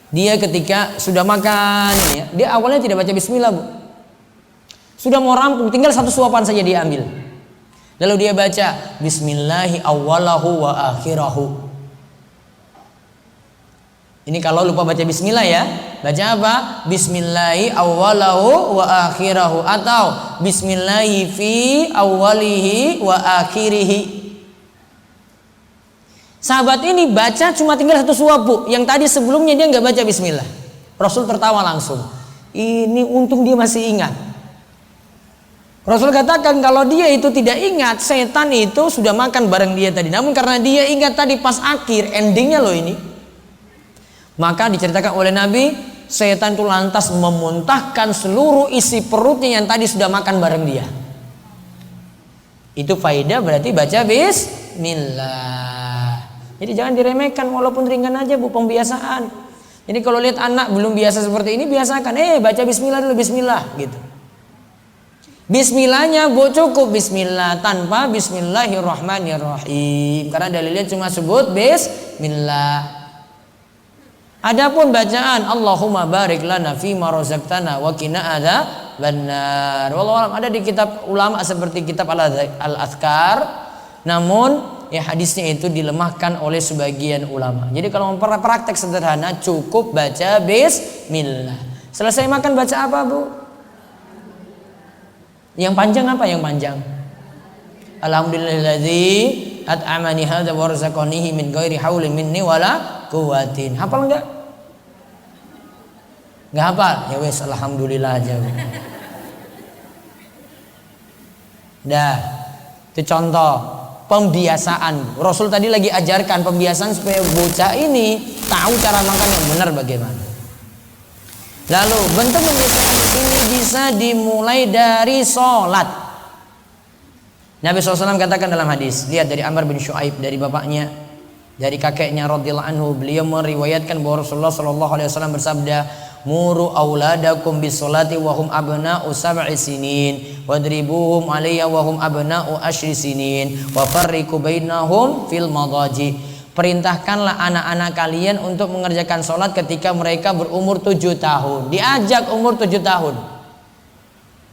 Speaker 2: dia ketika sudah makan ya, dia awalnya tidak baca bismillah Bu. Sudah mau rampung, tinggal satu suapan saja dia ambil. Lalu dia baca bismillahi awwalahu wa akhirahu. Ini kalau lupa baca bismillah ya. Baca apa? Bismillahi awwalahu wa akhirahu, atau bismillahi fi awwalihi wa akhirihi. Sahabat ini baca cuma tinggal satu suap Bu. Yang tadi sebelumnya dia nggak baca bismillah. Rasul tertawa langsung. Ini untung dia masih ingat. Rasul katakan kalau dia itu tidak ingat, setan itu sudah makan bareng dia tadi. Namun karena dia ingat tadi pas akhir, endingnya loh ini, maka diceritakan oleh Nabi, setan itu lantas memuntahkan seluruh isi perutnya yang tadi sudah makan bareng dia. Itu faedah berarti baca bismillah. Jadi jangan diremehkan, walaupun ringan aja Bu, pembiasaan. Jadi kalau lihat anak belum biasa seperti ini, biasakan, baca bismillah dulu, bismillah gitu. Bismillahnya Bu cukup bismillah tanpa bismillahirrahmanirrahim, karena dalilnya cuma sebut bismillah. Adapun bacaan Allahumma barik lana fima razaqtana wa qina adzabannar, wallahu alam, ada di kitab ulama seperti kitab Al-Azkar, namun ya hadisnya itu dilemahkan oleh sebagian ulama. Jadi kalau mau praktek sederhana cukup baca bismillah. Selesai makan baca apa Bu? Yang panjang apa yang panjang? Alhamdulillahilladzi at'amani hadza wa razaqanihi min ghairi haulin minni wala quwwatin. Hafal enggak? Enggak hafal? Ya wes alhamdulillah aja. Dah. Itu contoh pembiasaan. Rasul tadi lagi ajarkan pembiasaan supaya bocah ini tahu cara makan yang benar bagaimana. Lalu bentuk pembiasaan ini bisa dimulai dari sholat. Nabi SAW katakan dalam hadis, lihat dari Amr bin Shu'aib, dari bapaknya, dari kakeknya radhiyallahu anhu, beliau meriwayatkan bahwa Rasulullah SAW bersabda, muru auladakum bis sholati wa hum abna'u sab'i sinin wadribuhum 'alayya wa hum abna'u 10 sinin wa farriqu bainahum fil madaji. Perintahkanlah anak-anak kalian untuk mengerjakan sholat ketika mereka berumur 7 tahun. Diajak umur 7 tahun.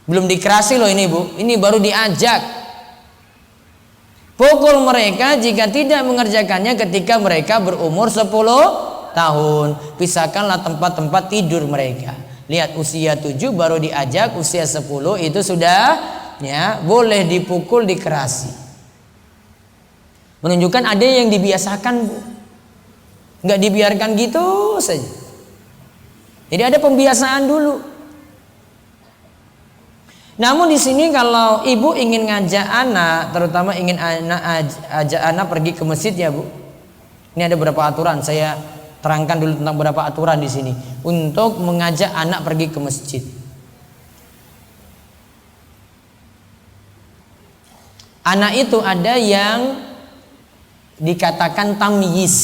Speaker 2: Belum dikerasi loh ini Bu, ini baru diajak. Pukul mereka jika tidak mengerjakannya ketika mereka berumur 10 tahun. Pisahkanlah tempat-tempat tidur mereka. Lihat, usia 7 baru diajak, usia 10 itu sudah ya boleh dipukul, dikerasi. Menunjukkan ada yang dibiasakan Bu, nggak dibiarkan gitu saja. Jadi ada pembiasaan dulu. Namun di sini kalau ibu ingin ngajak anak, terutama ingin ajak anak pergi ke masjid ya Bu, ini ada beberapa aturan. Saya terangkan dulu tentang beberapa aturan di sini untuk mengajak anak pergi ke masjid. Anak itu ada yang dikatakan tamyiz.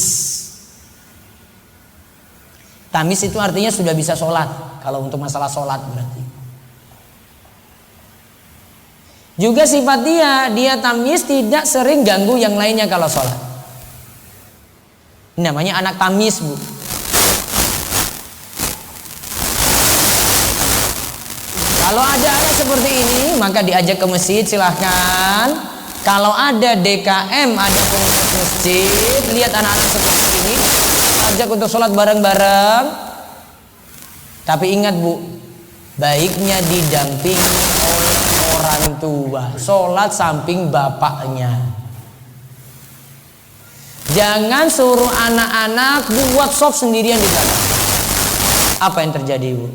Speaker 2: Tamyiz itu artinya sudah bisa sholat. Kalau untuk masalah sholat berarti. Juga sifat dia tamyiz, tidak sering ganggu yang lainnya kalau sholat. Ini namanya anak tamyiz Bu. Kalau ada anak seperti ini maka diajak ke masjid, silahkan. Kalau ada DKM, ada pengurus masjid, lihat anak-anak seperti ini, ajak untuk sholat bareng-bareng. Tapi ingat Bu, baiknya didampingi oleh orang tua. Sholat samping bapaknya. Jangan suruh anak-anak buat shop sendirian di belakang. Apa yang terjadi Bu?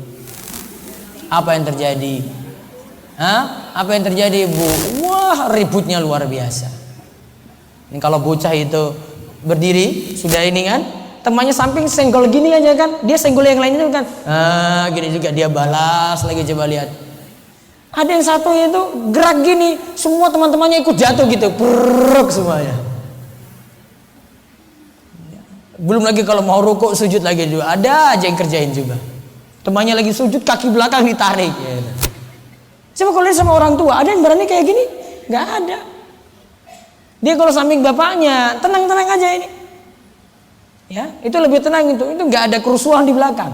Speaker 2: Apa yang terjadi? Apa yang terjadi, Bu? Wah, ributnya luar biasa. Ini kalau bocah itu berdiri sudah ini kan, temannya samping senggol gini aja kan, dia senggol yang lainnya kan, gini juga dia balas lagi. Coba lihat, ada yang satu itu gerak gini, semua teman-temannya ikut jatuh gitu, brrrk semuanya. Belum lagi kalau mau rukuk sujud lagi juga, ada aja yang kerjain juga. Temannya lagi sujud, kaki belakang ditarik. Gitu. Coba kalau lihat sama orang tua, ada yang berani kayak gini? Nggak ada. Dia kalau samping bapaknya, tenang-tenang aja ini. Ya, itu lebih tenang itu nggak ada kerusuhan di belakang.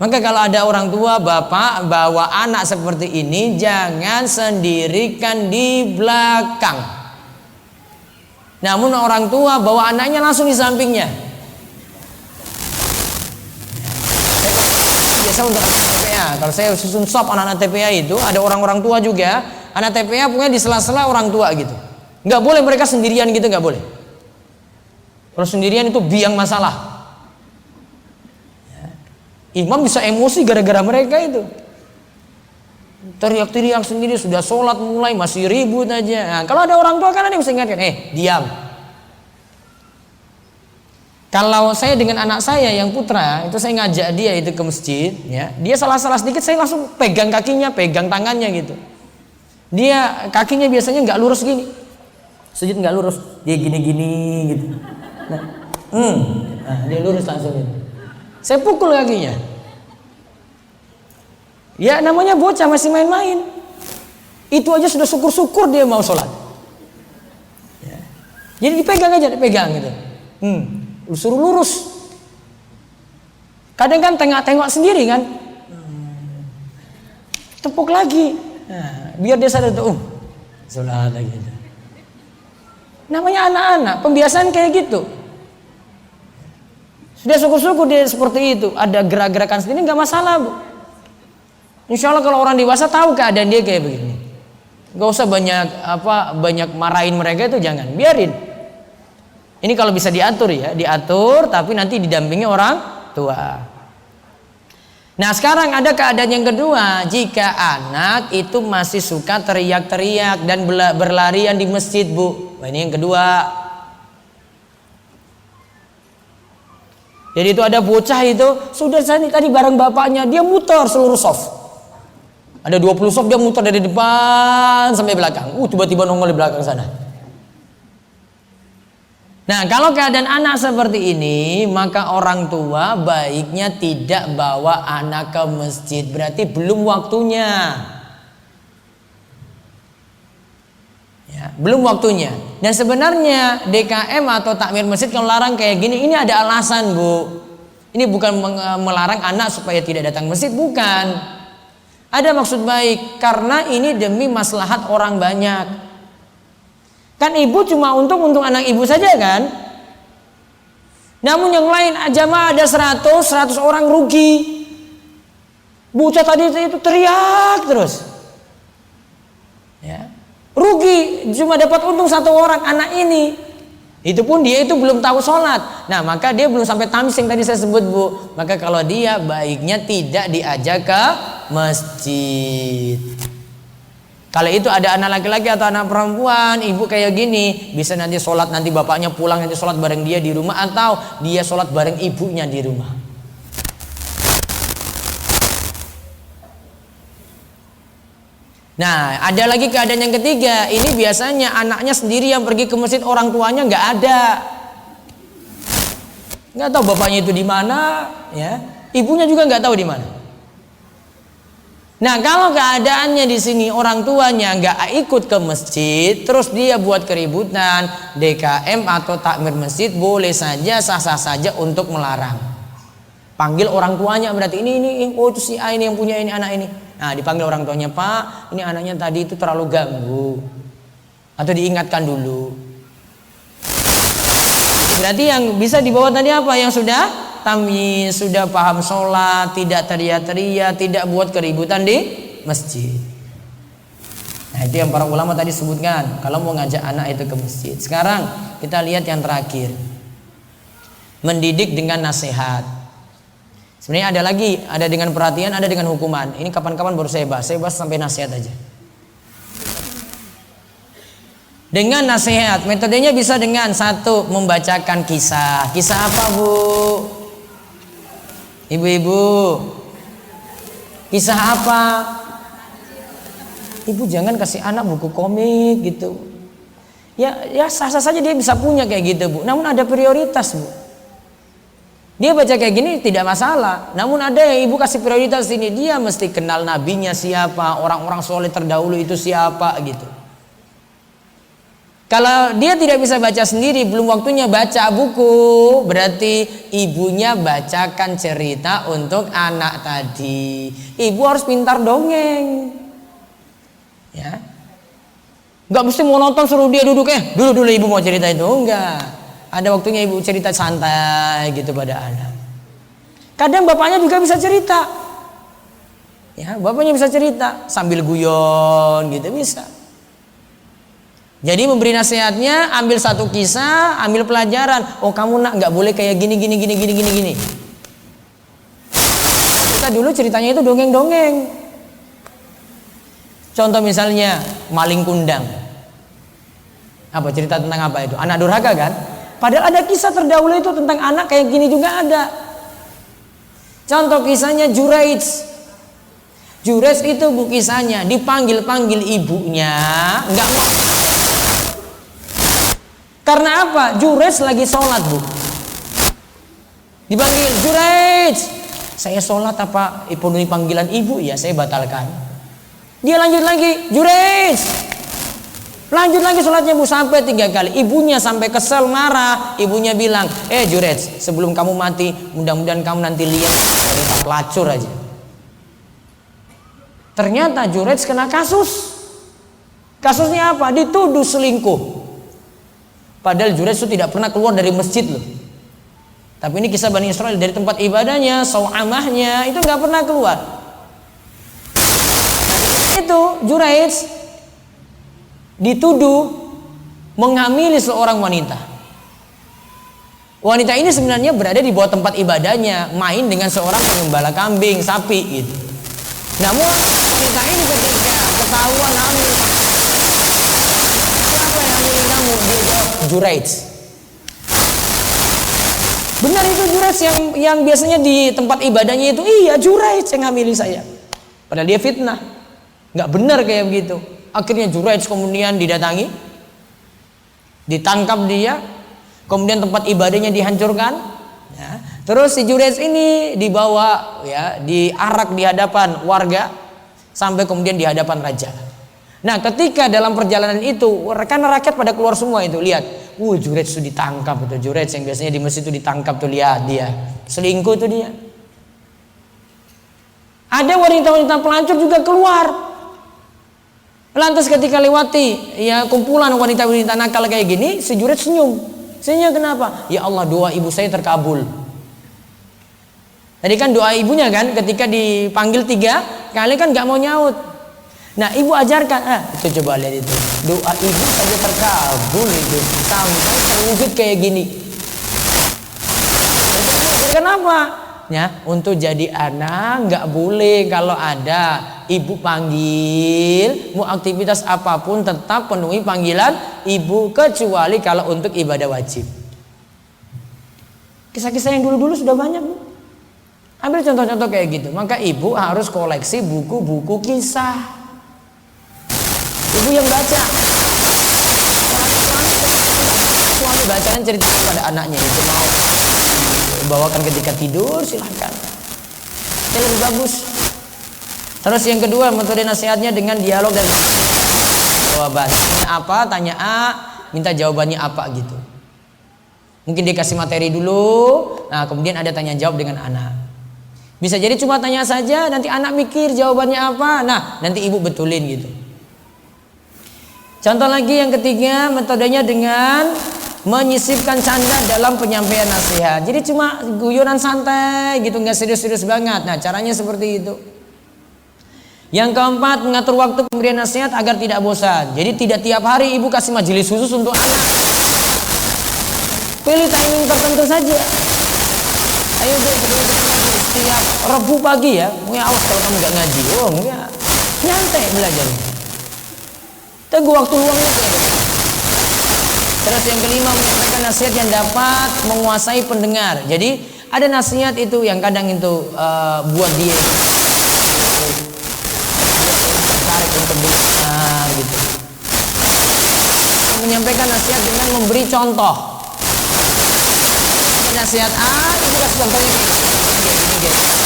Speaker 2: Maka kalau ada orang tua, bapak bawa anak seperti ini, jangan sendirikan di belakang. Namun orang tua bawa anaknya langsung di sampingnya. Biasa untuk anak TPA, kalau saya susun sop anak-anak TPA itu ada orang-orang tua juga. Anak TPA punya di sela-sela orang tua gitu. Nggak boleh mereka sendirian gitu, nggak boleh. Kalau sendirian itu biang masalah. Imam bisa emosi gara-gara mereka itu. Teriak-teriak sendiri, sudah sholat mulai masih ribut aja. Nah, kalau ada orang tua kan ada yang bisa ingatkan, diam. Kalau saya dengan anak saya yang putra, itu saya ngajak dia itu ke masjid, ya. Dia salah-salah sedikit, saya langsung pegang kakinya, pegang tangannya gitu. Dia kakinya biasanya nggak lurus gini, sujud nggak lurus, dia gini-gini gitu. Nah, dia lurus langsung gitu. Saya pukul kakinya. Ya namanya bocah masih main-main. Itu aja sudah syukur-syukur dia mau sholat. Ya. Jadi dipegang aja, dipegang gitu. Suruh lurus. Kadang kan tengok sendiri kan. Tepuk lagi. Nah, biar dia sadar tuh, sholat lagi gitu. Namanya anak-anak, pembiasaan kayak gitu. Sudah syukur-syukur dia seperti itu. Ada gerak-gerakan sendiri nggak masalah, Bu. Insya Allah kalau orang dewasa tahu keadaan dia kayak begini, nggak usah banyak marahin mereka, itu jangan, biarin. Ini kalau bisa diatur ya, diatur tapi nanti didampingi orang tua. Nah sekarang ada keadaan yang kedua, jika anak itu masih suka teriak-teriak dan berlarian di masjid, Bu. Nah, ini yang kedua. Jadi itu ada bocah itu sudah tadi bareng bapaknya, dia muter seluruh soft. Ada 20 soft, dia muter dari depan sampai belakang. Tiba-tiba nongol di belakang sana. Nah kalau keadaan anak seperti ini, maka orang tua baiknya tidak bawa anak ke masjid. Berarti belum waktunya. Ya, belum waktunya. Dan sebenarnya DKM atau takmir masjid kalau larang kayak gini, ini ada alasan, Bu. Ini bukan melarang anak supaya tidak datang masjid, bukan. Ada maksud baik, karena ini demi maslahat orang banyak. Kan ibu cuma untung anak ibu saja kan. Namun yang lain jamaah ada 100 orang rugi. Bocah tadi itu teriak terus. Ya. Rugi, cuma dapat untung 1 orang anak ini. Itu pun dia itu belum tahu sholat. Nah maka dia belum sampai tamsis yang tadi saya sebut, Bu. Maka kalau dia baiknya tidak diajak ke masjid. Kalau itu ada anak laki-laki atau anak perempuan, ibu kayak gini, bisa nanti sholat, nanti bapaknya pulang nanti sholat bareng dia di rumah, atau dia sholat bareng ibunya di rumah. Nah ada lagi keadaan yang ketiga. Ini biasanya anaknya sendiri yang pergi ke masjid, orang tuanya nggak ada, nggak tahu bapaknya itu di mana, ya ibunya juga nggak tahu di mana. Nah kalau keadaannya di sini orang tuanya nggak ikut ke masjid, terus dia buat keributan, DKM atau takmir masjid boleh saja, sah-sah saja untuk melarang. Panggil orang tuanya, berarti ini itu si A ini yang punya ini anak ini. Nah dipanggil orang tuanya, Pak, ini anaknya tadi itu terlalu ganggu, atau diingatkan dulu. Berarti yang bisa dibawa tadi apa? Yang sudah tamyiz, sudah paham sholat, tidak teriak-teriak, tidak buat keributan di masjid. Nah itu yang para ulama tadi sebutkan kalau mau ngajak anak itu ke masjid. Sekarang kita lihat yang terakhir, mendidik dengan nasihat. Sebenarnya ada lagi, ada dengan perhatian, ada dengan hukuman. Ini kapan-kapan baru saya bahas sampai nasihat aja. Dengan nasihat, metodenya bisa dengan satu, membacakan kisah. Kisah apa, Bu? Ibu-ibu, kisah apa? Ibu jangan kasih anak buku komik gitu. Ya sah-sah saja dia bisa punya kayak gitu, Bu. Namun ada prioritas, Bu. Dia baca kayak gini tidak masalah. Namun ada yang ibu kasih prioritas ini, dia mesti kenal nabinya siapa, orang-orang soleh terdahulu itu siapa gitu. Kalau dia tidak bisa baca sendiri, belum waktunya baca buku, berarti ibunya bacakan cerita untuk anak tadi. Ibu harus pintar dongeng, ya. Gak mesti monoton suruh dia duduk dulu ibu mau cerita itu, enggak. Ada waktunya ibu cerita santai gitu pada anak. Kadang bapaknya juga bisa cerita, ya, bapaknya bisa cerita sambil guyon gitu bisa. Jadi memberi nasihatnya, ambil satu kisah, ambil pelajaran. Oh kamu nak nggak boleh kayak gini. Kita dulu ceritanya itu dongeng-dongeng. Contoh misalnya maling kundang. Apa cerita tentang apa itu? Anak durhaka kan? Padahal ada kisah terdahulu itu tentang anak kayak gini juga ada. Contoh kisahnya Juraij. Juraij itu bu kisahnya dipanggil ibunya, nggak mau. Karena apa? Juraij lagi sholat, Bu. Dipanggil, Juraij, saya sholat apa penuhi panggilan ibu? Ya saya batalkan. Dia lanjut lagi, Juraij, lanjut lagi sholatnya, Bu, sampai 3 kali. Ibunya sampai kesel, marah. Ibunya bilang, Juraij, sebelum kamu mati, mudah-mudahan kamu nanti lihat cerita pelacur aja. Ternyata Juraij kena kasus. Kasusnya apa? Dituduh selingkuh. Padahal Juraij itu tidak pernah keluar dari masjid loh. Tapi ini kisah Bani Israel, dari tempat ibadahnya, sawamahnya, itu nggak pernah keluar. Itu Juraij dituduh menghamili seorang wanita. Wanita ini sebenarnya berada di bawah tempat ibadahnya, main dengan seorang pengembala kambing, sapi gitu. Namun wanita ini ketika ketahuan hamil, siapa yang hamilin kamu? Dia jawab, Juraij. Benar itu Juraij yang biasanya di tempat ibadahnya itu, iya Juraij yang hamili saya. Padahal dia fitnah, nggak benar kayak begitu. Akhirnya Juraij kemudian didatangi, ditangkap dia, kemudian tempat ibadahnya dihancurkan. Ya. Terus si Juraij ini dibawa, ya, diarak di hadapan warga sampai kemudian di hadapan raja. Nah, ketika dalam perjalanan itu, rekan rakyat pada keluar semua itu, lihat, Juraij itu ditangkap itu, Juraij yang biasanya di masjid itu ditangkap tuh, lihat dia selingkuh tuh dia. Ada wanita-wanita pelacur juga keluar. Lantas ketika lewati ya kumpulan wanita-wanita nakal kayak gini, si Juraij senyum. Senyum kenapa? Ya Allah, doa ibu saya terkabul. Tadi kan doa ibunya kan, ketika dipanggil 3 kali kan nggak mau nyaut. Nah ibu ajarkan, itu coba lihat itu, doa ibu saja terkabul itu, sampai terwujud kayak gini. Kenapa? Ya, untuk jadi anak nggak boleh kalau ada ibu panggil, mau aktivitas apapun tetap penuhi panggilan ibu, kecuali kalau untuk ibadah wajib. Kisah-kisah yang dulu-dulu sudah banyak, Bu. Ambil contoh-contoh kayak gitu. Maka ibu harus koleksi buku-buku kisah. Ibu yang baca, suami bacaan cerita pada anaknya, itu mau bawakan ketika tidur silahkan, itu lebih bagus. Terus yang kedua, metode nasihatnya dengan dialog dan jawaban. Tanya A, minta jawabannya apa gitu. Mungkin dikasih materi dulu, nah kemudian ada tanya jawab dengan anak. Bisa jadi cuma tanya saja, nanti anak mikir jawabannya apa, nah nanti ibu betulin gitu. Contoh lagi yang ketiga, metodenya dengan menyisipkan canda dalam penyampaian nasihat. Jadi cuma guyonan santai gitu, nggak serius-serius banget. Nah caranya seperti itu. Yang keempat, mengatur waktu pemberian nasihat agar tidak bosan. Jadi tidak tiap hari ibu kasih majelis khusus untuk anak. Pilih timing tertentu saja. Ayo Bu, setiap Rabu pagi ya, awas kalau kamu nggak ngaji. Oh enggak, nyantai belajarnya. Tunggu waktu luangnya kayak gitu. Terus yang kelima, menyampaikan nasihat yang dapat menguasai pendengar. Jadi ada nasihat itu yang kadang itu buat dia tertarik untuk dengar gitu. Menyampaikan nasihat dengan memberi contoh. Nasihat itu kasih contohnya gini.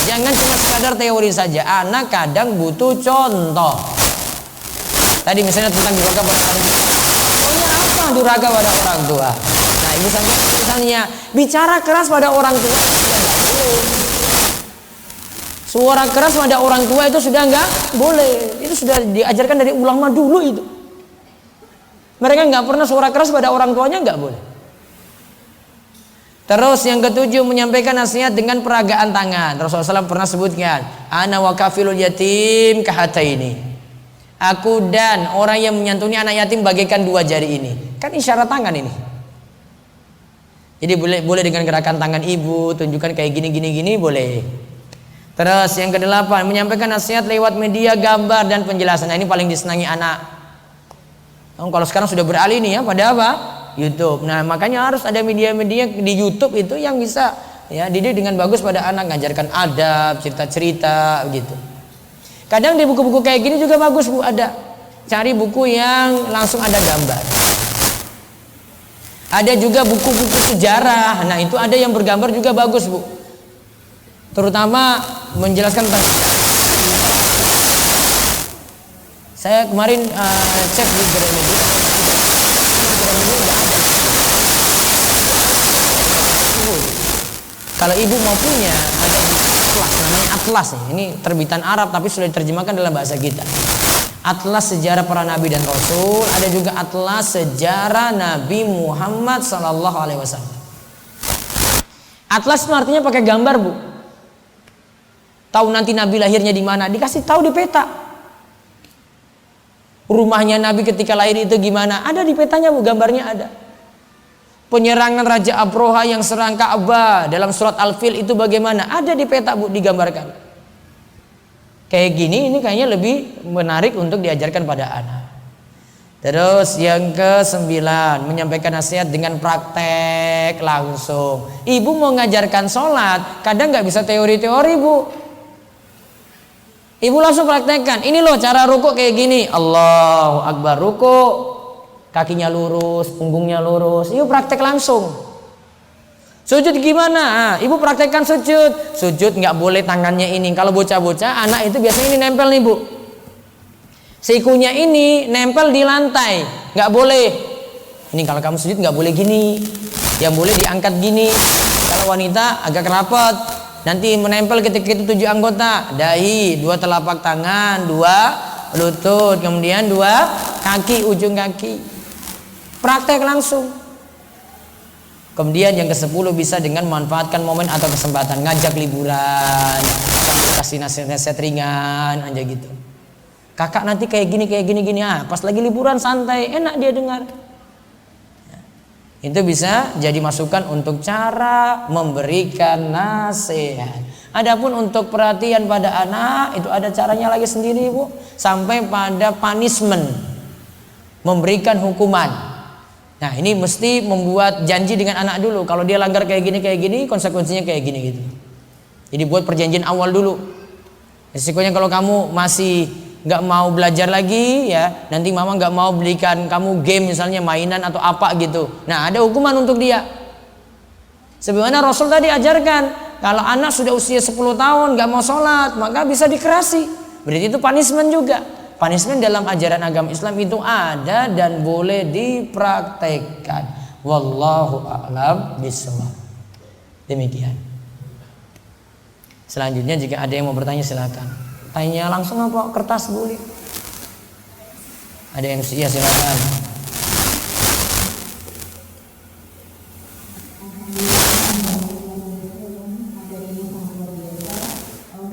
Speaker 2: Jangan cuma sekadar teori saja. Anak kadang butuh contoh. Tadi misalnya tentang durhaka pada orang tua. Contohnya apa durhaka pada orang tua? Nah, ibu sampaikan misalnya bicara keras pada orang tua sudah nggak boleh. Suara keras pada orang tua itu sudah nggak boleh. Itu sudah diajarkan dari ulama dulu itu. Mereka nggak pernah suara keras pada orang tuanya, nggak boleh. Terus yang ketujuh, menyampaikan nasihat dengan peragaan tangan. Rasulullah SAW pernah sebutkan, ana wa kafilul yatim kahataini. Aku dan orang yang menyantuni anak yatim bagaikan dua jari ini. Kan isyarat tangan ini. Jadi boleh dengan gerakan tangan ibu, tunjukkan kayak gini boleh. Terus yang kedelapan, menyampaikan nasihat lewat media gambar dan penjelasan. Nah, ini paling disenangi anak. Kalau sekarang sudah beralih nih ya pada apa? YouTube. Nah, makanya harus ada media-media di YouTube itu yang bisa ya didik dengan bagus pada anak, ngajarkan adab, cerita-cerita gitu. Kadang di buku-buku kayak gini juga bagus Bu, ada. Cari buku yang langsung ada gambar. Ada juga buku-buku sejarah. Nah, itu ada yang bergambar juga bagus Bu. Terutama menjelaskan tentang saya kemarin cek di Gramedia. Kalau ibu mau punya, ada di Atlas, namanya Atlas ya. Ini terbitan Arab tapi sudah diterjemahkan dalam bahasa kita. Atlas sejarah para nabi dan rasul, ada juga Atlas sejarah Nabi Muhammad sallallahu alaihi wasallam. Atlas itu artinya pakai gambar Bu. Tahu nanti Nabi lahirnya di mana, dikasih tahu di peta. Rumahnya Nabi ketika lahir itu gimana, ada di petanya Bu, gambarnya ada. Penyerangan Raja Abroha yang serang Ka'bah dalam surat Al-Fil itu bagaimana? Ada di peta Bu, digambarkan. Kayak gini, ini kayaknya lebih menarik untuk diajarkan pada anak. Terus yang ke-9, menyampaikan nasihat dengan praktek langsung. Ibu mau ngajarkan sholat, kadang nggak bisa teori-teori Bu. Ibu langsung praktekkan. Ini loh cara rukuk kayak gini. Allahu Akbar, rukuk. Kakinya lurus, punggungnya lurus. Ibu praktek langsung. Sujud gimana? Ibu praktekkan sujud. Sujud nggak boleh tangannya ini. Kalau bocah-bocah, anak itu biasanya ini nempel nih Bu. Sikunya ini nempel di lantai. Nggak boleh. Ini kalau kamu sujud nggak boleh gini. Yang boleh diangkat gini. Kalau wanita agak rapat. Nanti menempel ketika itu 7 anggota. Dahi, 2 telapak tangan, 2 lutut, kemudian 2 kaki, ujung kaki. Praktek langsung. Kemudian yang ke-10 bisa dengan memanfaatkan momen atau kesempatan, ngajak liburan, kasih nasihat ringan aja gitu. Kakak nanti kayak gini, pas lagi liburan santai, enak dia dengar. Itu bisa jadi masukan untuk cara memberikan nasihat. Adapun untuk perhatian pada anak itu ada caranya lagi sendiri Bu, sampai pada punishment, memberikan hukuman. Nah, ini mesti membuat janji dengan anak dulu. Kalau dia langgar kayak gini, konsekuensinya kayak gini gitu. Jadi buat perjanjian awal dulu. Risikonya kalau kamu masih nggak mau belajar lagi ya, nanti mama nggak mau belikan kamu game misalnya, mainan atau apa gitu. Nah, ada hukuman untuk dia. Sebagaimana Rasul tadi ajarkan, kalau anak sudah usia 10 tahun nggak mau sholat, maka bisa dikerasi. Berarti itu punishment juga. Punishment dalam ajaran agama Islam itu ada dan boleh dipraktekkan. Wallahu a'lam bishawab. Demikian. Selanjutnya jika ada yang mau bertanya silakan. Tanya langsung apa? Kertas boleh. Ada yang iya silakan.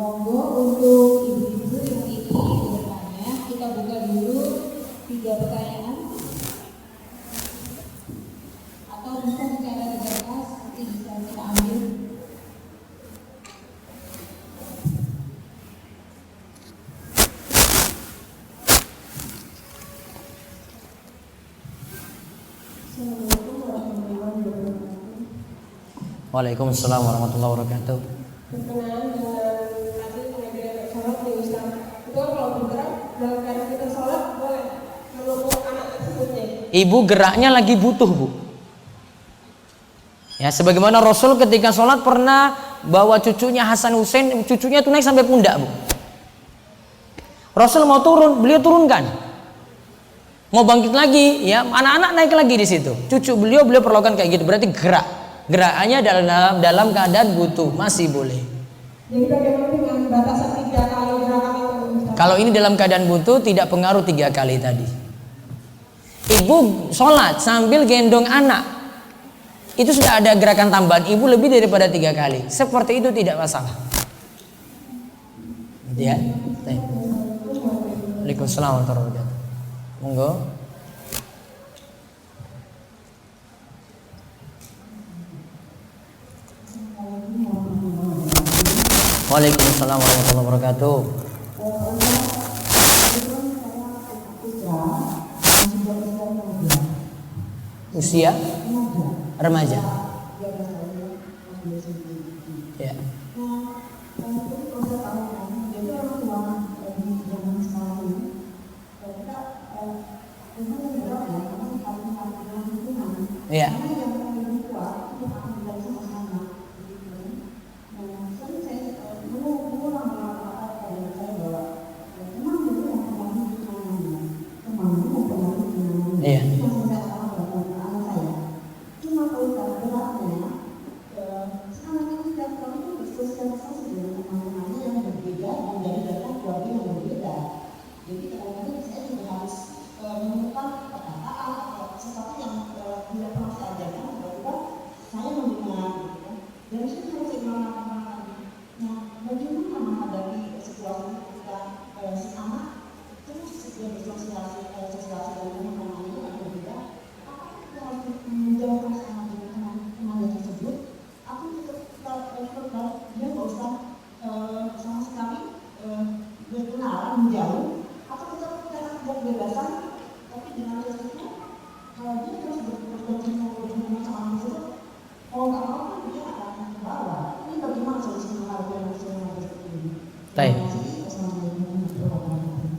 Speaker 3: Monggo untuk ibu-ibu yang ingin bertanya, kita buka dulu 3 pertanyaan. Atau bisa secara terbatas nanti bisa kita ambil.
Speaker 2: Waalaikumsalam warahmatullahi wabarakatuh.
Speaker 4: Berkenaan dengan tadi pengajaran sholat di Islam, itu kalau bergerak dalam keadaan kita sholat boleh melukuk anak tersebutnya.
Speaker 2: Ibu geraknya lagi butuh, Bu. Ya, sebagaimana Rasul ketika sholat pernah bawa cucunya Hasan Hussein, cucunya itu naik sampai pundak, Bu. Rasul mau turun, beliau turunkan. Mau bangkit lagi, ya anak-anak naik lagi di situ. Cucu beliau perlakukan kayak gitu, berarti gerak. Gerakannya dalam keadaan butuh masih boleh.
Speaker 4: Jadi bagaimana dengan batasan 3 kali gerakan itu?
Speaker 2: Kalau ini dalam keadaan butuh tidak pengaruh 3 kali tadi. Ibu sholat sambil gendong anak, itu sudah ada gerakan tambahan ibu lebih daripada 3 kali. Seperti itu tidak masalah. Ya. Waalaikumsalam warahmatullahi wabarakatuh. Monggo. Waalaikumsalam warahmatullahi wabarakatuh. Usia remaja. Ya. Ya. Iya.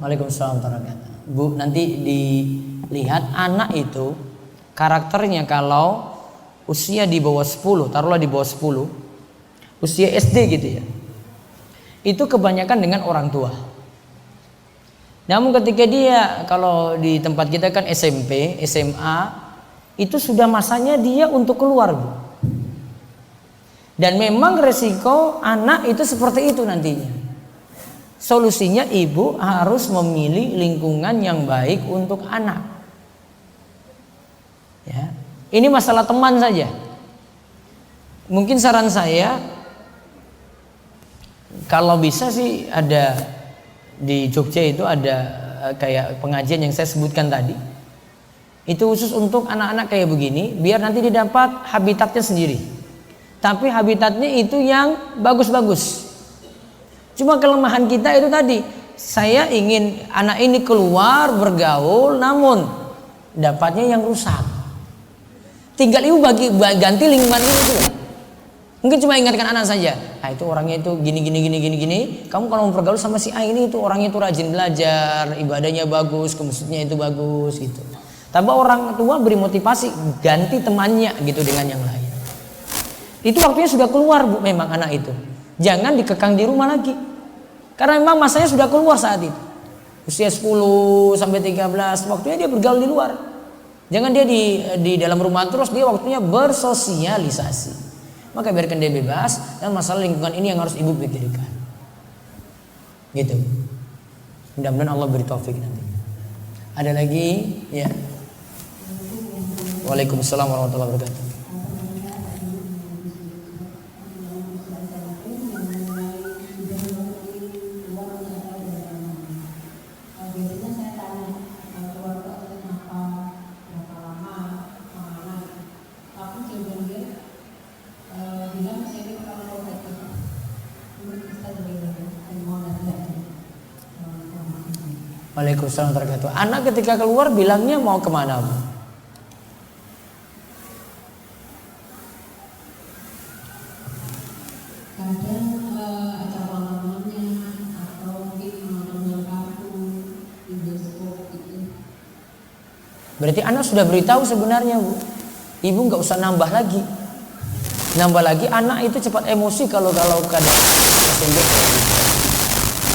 Speaker 2: Waalaikumsalam warahmatullahi wabarakatuh. Bu, nanti dilihat anak itu karakternya kalau usia di bawah 10, taruhlah di bawah 10, usia SD gitu ya. Itu kebanyakan dengan orang tua. Namun ketika dia kalau di tempat kita kan SMP, SMA, itu sudah masanya dia untuk keluar, Bu. Dan memang resiko anak itu seperti itu nantinya. Solusinya ibu harus memilih lingkungan yang baik untuk anak. Ya, ini masalah teman saja. Mungkin saran saya, kalau bisa sih ada di Jogja itu ada kayak pengajian yang saya sebutkan tadi. Itu khusus untuk anak-anak kayak begini, biar nanti didapat habitatnya sendiri. Tapi habitatnya itu yang bagus-bagus. Cuma kelemahan kita itu tadi, saya ingin anak ini keluar bergaul, namun dapatnya yang rusak. Tinggal ibu ganti lingkungan ini tuh. Mungkin cuma ingatkan anak saja, itu orangnya itu gini. Kamu kalau mau bergaul sama si A ini itu orangnya itu rajin belajar, ibadahnya bagus, ke masjidnya itu bagus gitu. Tapi orang tua beri motivasi, ganti temannya gitu dengan yang lain. Itu waktunya sudah keluar, Bu, memang anak itu. Jangan dikekang di rumah lagi. Karena memang masanya sudah keluar saat itu. Usia 10 sampai 13, waktunya dia bergaul di luar. Jangan dia di dalam rumah terus, dia waktunya bersosialisasi. Maka biarkan dia bebas, dan masalah lingkungan ini yang harus ibu pikirkan. Gitu. Mudah-mudahan Allah beri taufik nanti. Ada lagi? Ya. Waalaikumsalam warahmatullahi wabarakatuh. Waalaikumsalam warahmatullahi wabarakatuh. Anak ketika keluar bilangnya mau kemana, Bu? Berarti anak sudah beritahu sebenarnya, Bu. Ibu nggak usah nambah lagi. Nambah lagi anak itu cepat emosi kalau keadaan sehingga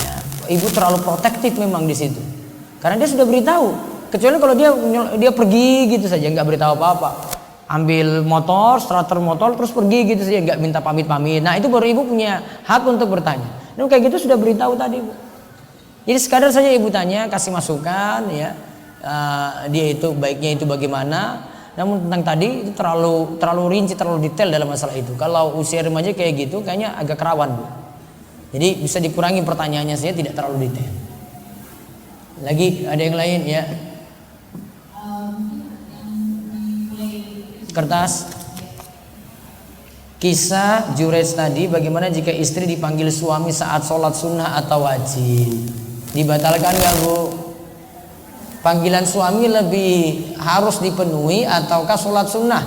Speaker 2: ya, ibu terlalu protektif memang di situ. Karena dia sudah beritahu. Kecuali kalau dia pergi gitu saja nggak beritahu apa-apa. Ambil motor, starter motor terus pergi gitu saja nggak minta pamit-pamit. Nah, itu baru ibu punya hak untuk bertanya. Dan kayak gitu sudah beritahu tadi, Bu. Jadi sekadar saja ibu tanya, kasih masukan ya. Dia itu baiknya itu bagaimana. Namun tentang tadi itu terlalu rinci, terlalu detail dalam masalah itu. Kalau usia remaja kayak gitu kayaknya agak rawan, Bu. Jadi bisa dikurangi pertanyaannya saja, tidak terlalu detail. Lagi ada yang lain ya? Kertas. Kisah Jurej tadi, bagaimana jika istri dipanggil suami saat sholat sunnah atau wajib? Dibatalkan nggak, Bu? Panggilan suami lebih harus dipenuhi ataukah sholat sunnah?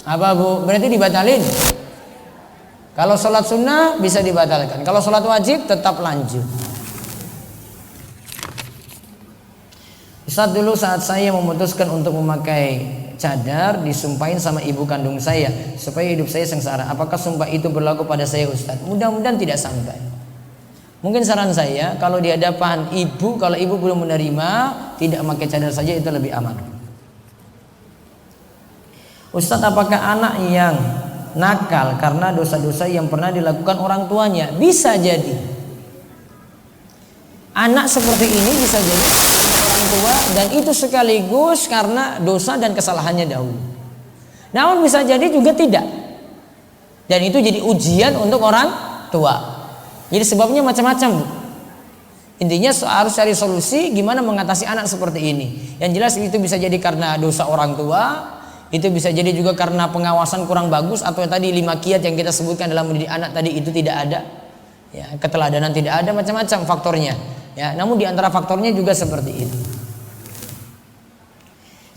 Speaker 2: Apa, Bu? Berarti dibatalin. Kalau sholat sunnah bisa dibatalkan. Kalau sholat wajib tetap lanjut. Ustaz, dulu saat saya memutuskan untuk memakai cadar, disumpahin sama ibu kandung saya supaya hidup saya sengsara. Apakah sumpah itu berlaku pada saya, Ustaz? Mudah-mudahan tidak sampai. Mungkin saran saya, kalau di hadapan ibu, kalau ibu belum menerima, tidak memakai cadar saja, itu lebih aman. Ustadz, apakah anak yang nakal karena dosa-dosa yang pernah dilakukan orang tuanya? Bisa jadi. Anak seperti ini bisa jadi orang tua, dan itu sekaligus karena dosa dan kesalahannya dahulu. Namun bisa jadi juga tidak. Dan itu jadi ujian untuk orang tua. Jadi sebabnya macam-macam, Bu. Intinya harus cari solusi gimana mengatasi anak seperti ini. Yang jelas itu bisa jadi karena dosa orang tua, itu bisa jadi juga karena pengawasan kurang bagus, atau tadi 5 kiat yang kita sebutkan dalam mendidik anak tadi itu tidak ada. Ya, keteladanan tidak ada, macam-macam faktornya. Ya, namun di antara faktornya juga seperti itu.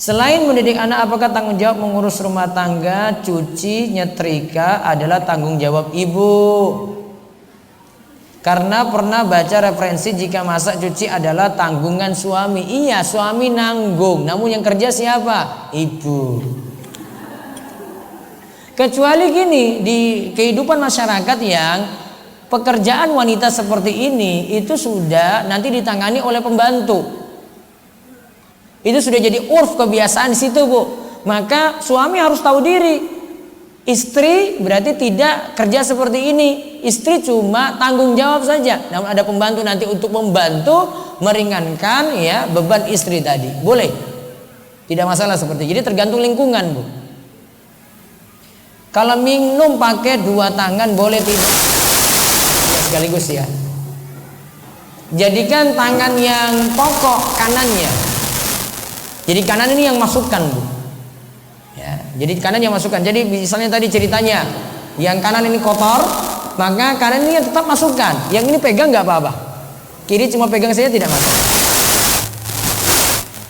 Speaker 2: Selain mendidik anak, apakah tanggung jawab mengurus rumah tangga, cuci, nyetrika adalah tanggung jawab ibu? Karena pernah baca referensi jika masak cuci adalah tanggungan suami. Iya, suami nanggung, namun yang kerja siapa? Ibu. Kecuali gini, di kehidupan masyarakat yang pekerjaan wanita seperti ini itu sudah nanti ditangani oleh pembantu. Itu sudah jadi urf, kebiasaan di situ, Bu. Maka suami harus tahu diri. Istri berarti tidak kerja seperti ini. Istri cuma tanggung jawab saja. Namun ada pembantu nanti untuk membantu meringankan ya beban istri tadi. Boleh. Tidak masalah seperti itu. Jadi tergantung lingkungan, Bu. Kalau minum pakai 2 tangan boleh tidak? Ya, sekaligus ya. Jadikan tangan yang pokok kanannya. Jadi kanan ini yang masukkan, Bu. Jadi kanan yang masukkan. Jadi misalnya tadi ceritanya, yang kanan ini kotor, maka kanan ini tetap masukkan. Yang ini pegang nggak apa-apa. Kiri cuma pegang saja, tidak masalah.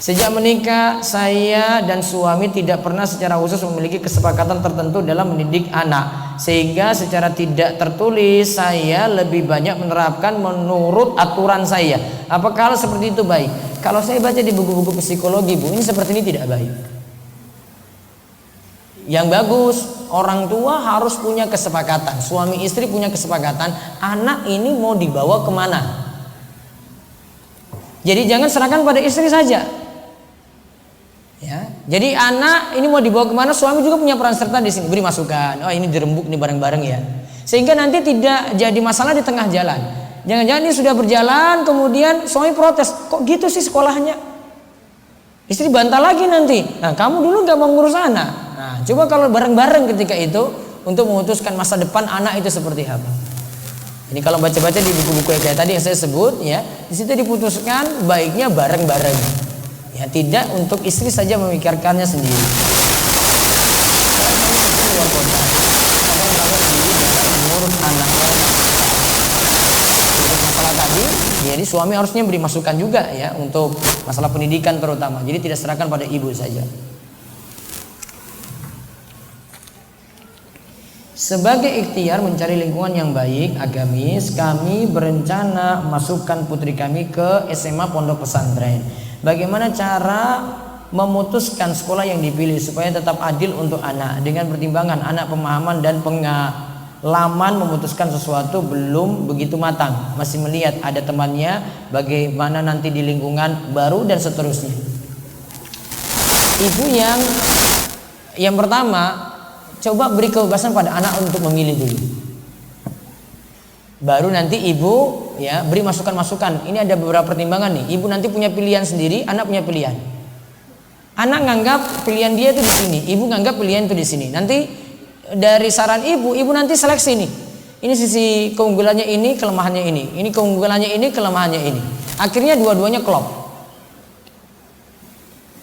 Speaker 2: Sejak menikah, saya dan suami tidak pernah secara khusus memiliki kesepakatan tertentu dalam mendidik anak, sehingga secara tidak tertulis saya lebih banyak menerapkan menurut aturan saya. Apakah hal seperti itu baik? Kalau saya baca di buku-buku psikologi, Bu, ini seperti ini tidak baik. Yang bagus, orang tua harus punya kesepakatan. Suami istri punya kesepakatan, anak ini mau dibawa kemana. Jadi jangan serahkan pada istri saja. Ya, jadi anak ini mau dibawa kemana, suami juga punya peran serta di sini. Beri masukan, oh ini dirembuk nih bareng-bareng ya. Sehingga nanti tidak jadi masalah di tengah jalan. Jangan-jangan ini sudah berjalan, kemudian suami protes, kok gitu sih sekolahnya. Istri bantah lagi nanti. Nah, kamu dulu gak mau ngurus anak. Nah, coba kalau bareng-bareng ketika itu untuk memutuskan masa depan anak itu seperti apa. Ini kalau baca-baca di buku-buku yang kayak tadi yang saya sebut ya, di situ diputuskan baiknya bareng-bareng. Ya, tidak untuk istri saja memikirkannya sendiri. Luar kota. Mengurus anak. Untuk masalah tadi, jadi suami harusnya beri masukan juga ya untuk masalah pendidikan terutama. Jadi tidak serahkan pada ibu saja. Sebagai ikhtiar mencari lingkungan yang baik agamis, kami berencana masukkan putri kami ke SMA pondok pesantren. Bagaimana cara memutuskan sekolah yang dipilih supaya tetap adil untuk anak dengan pertimbangan anak pemahaman dan pengalaman memutuskan sesuatu belum begitu matang, masih melihat ada temannya, bagaimana nanti di lingkungan baru dan seterusnya. Ibu yang pertama, coba beri kebebasan pada anak untuk memilih dulu. Baru nanti ibu ya beri masukan-masukan. Ini ada beberapa pertimbangan nih. Ibu nanti punya pilihan sendiri, anak punya pilihan. Anak nganggap pilihan dia itu di sini, ibu nganggap pilihan itu di sini. Nanti dari saran ibu nanti seleksi nih. Ini sisi keunggulannya ini, kelemahannya ini. Ini keunggulannya ini, kelemahannya ini. Akhirnya dua-duanya klop.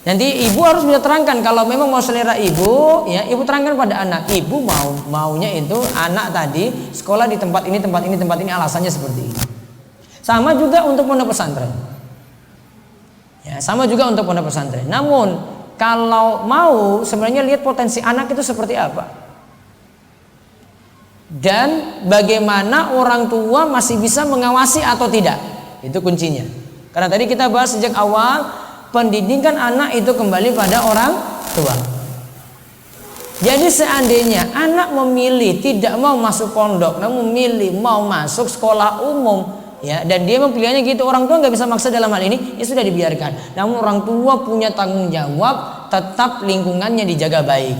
Speaker 2: Nanti ibu harus bisa terangkan kalau memang mau selera ibu, ya ibu terangkan pada anak. Ibu maunya itu anak tadi sekolah di tempat ini, alasannya seperti ini. Sama juga untuk pondok pesantren. Ya, sama juga untuk pondok pesantren. Namun kalau mau sebenarnya lihat potensi anak itu seperti apa. Dan bagaimana orang tua masih bisa mengawasi atau tidak. Itu kuncinya. Karena tadi kita bahas sejak awal, pendidikan anak itu kembali pada orang tua. Jadi seandainya anak memilih tidak mau masuk pondok, namun memilih mau masuk sekolah umum, ya, dan dia pilihannya gitu, orang tua nggak bisa maksa dalam hal ini, ya sudah dibiarkan. Namun orang tua punya tanggung jawab, tetap lingkungannya dijaga baik,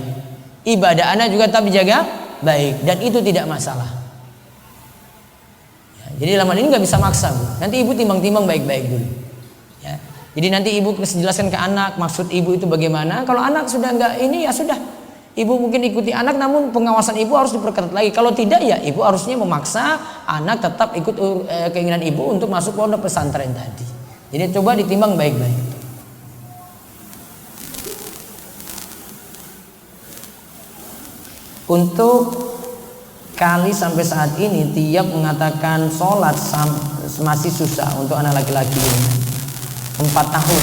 Speaker 2: ibadah anak juga tetap dijaga baik, dan itu tidak masalah. Ya, jadi dalam hal ini nggak bisa maksa, Bu. Nanti ibu timbang-timbang baik-baik dulu. Ya. Jadi nanti ibu jelaskan ke anak maksud ibu itu bagaimana. Kalau anak sudah enggak ini, ya sudah, ibu mungkin ikuti anak, namun pengawasan ibu harus diperketat lagi. Kalau tidak, ya ibu harusnya memaksa anak tetap ikut keinginan ibu untuk masuk pondok pesantren tadi. Jadi coba ditimbang baik-baik. Untuk kali sampai saat ini tiap mengatakan sholat masih susah untuk anak laki-laki ini. 4 tahun,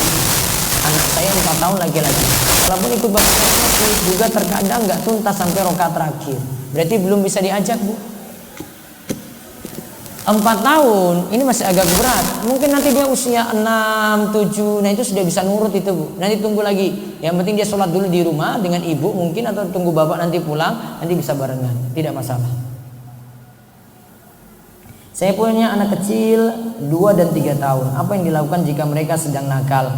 Speaker 2: anak saya 4 tahun laki-laki. Walaupun ikut bapak juga terkadang nggak tuntas sampai rakaat terakhir. Berarti belum bisa diajak, Bu. 4 tahun ini masih agak berat. Mungkin nanti dia usia 6, 7, nah itu sudah bisa nurut itu, Bu. Nanti tunggu lagi. Yang penting dia sholat dulu di rumah dengan ibu mungkin, atau tunggu bapak nanti pulang, nanti bisa barengan, tidak masalah. Saya punya anak kecil 2 dan 3 tahun. Apa yang dilakukan jika mereka sedang nakal?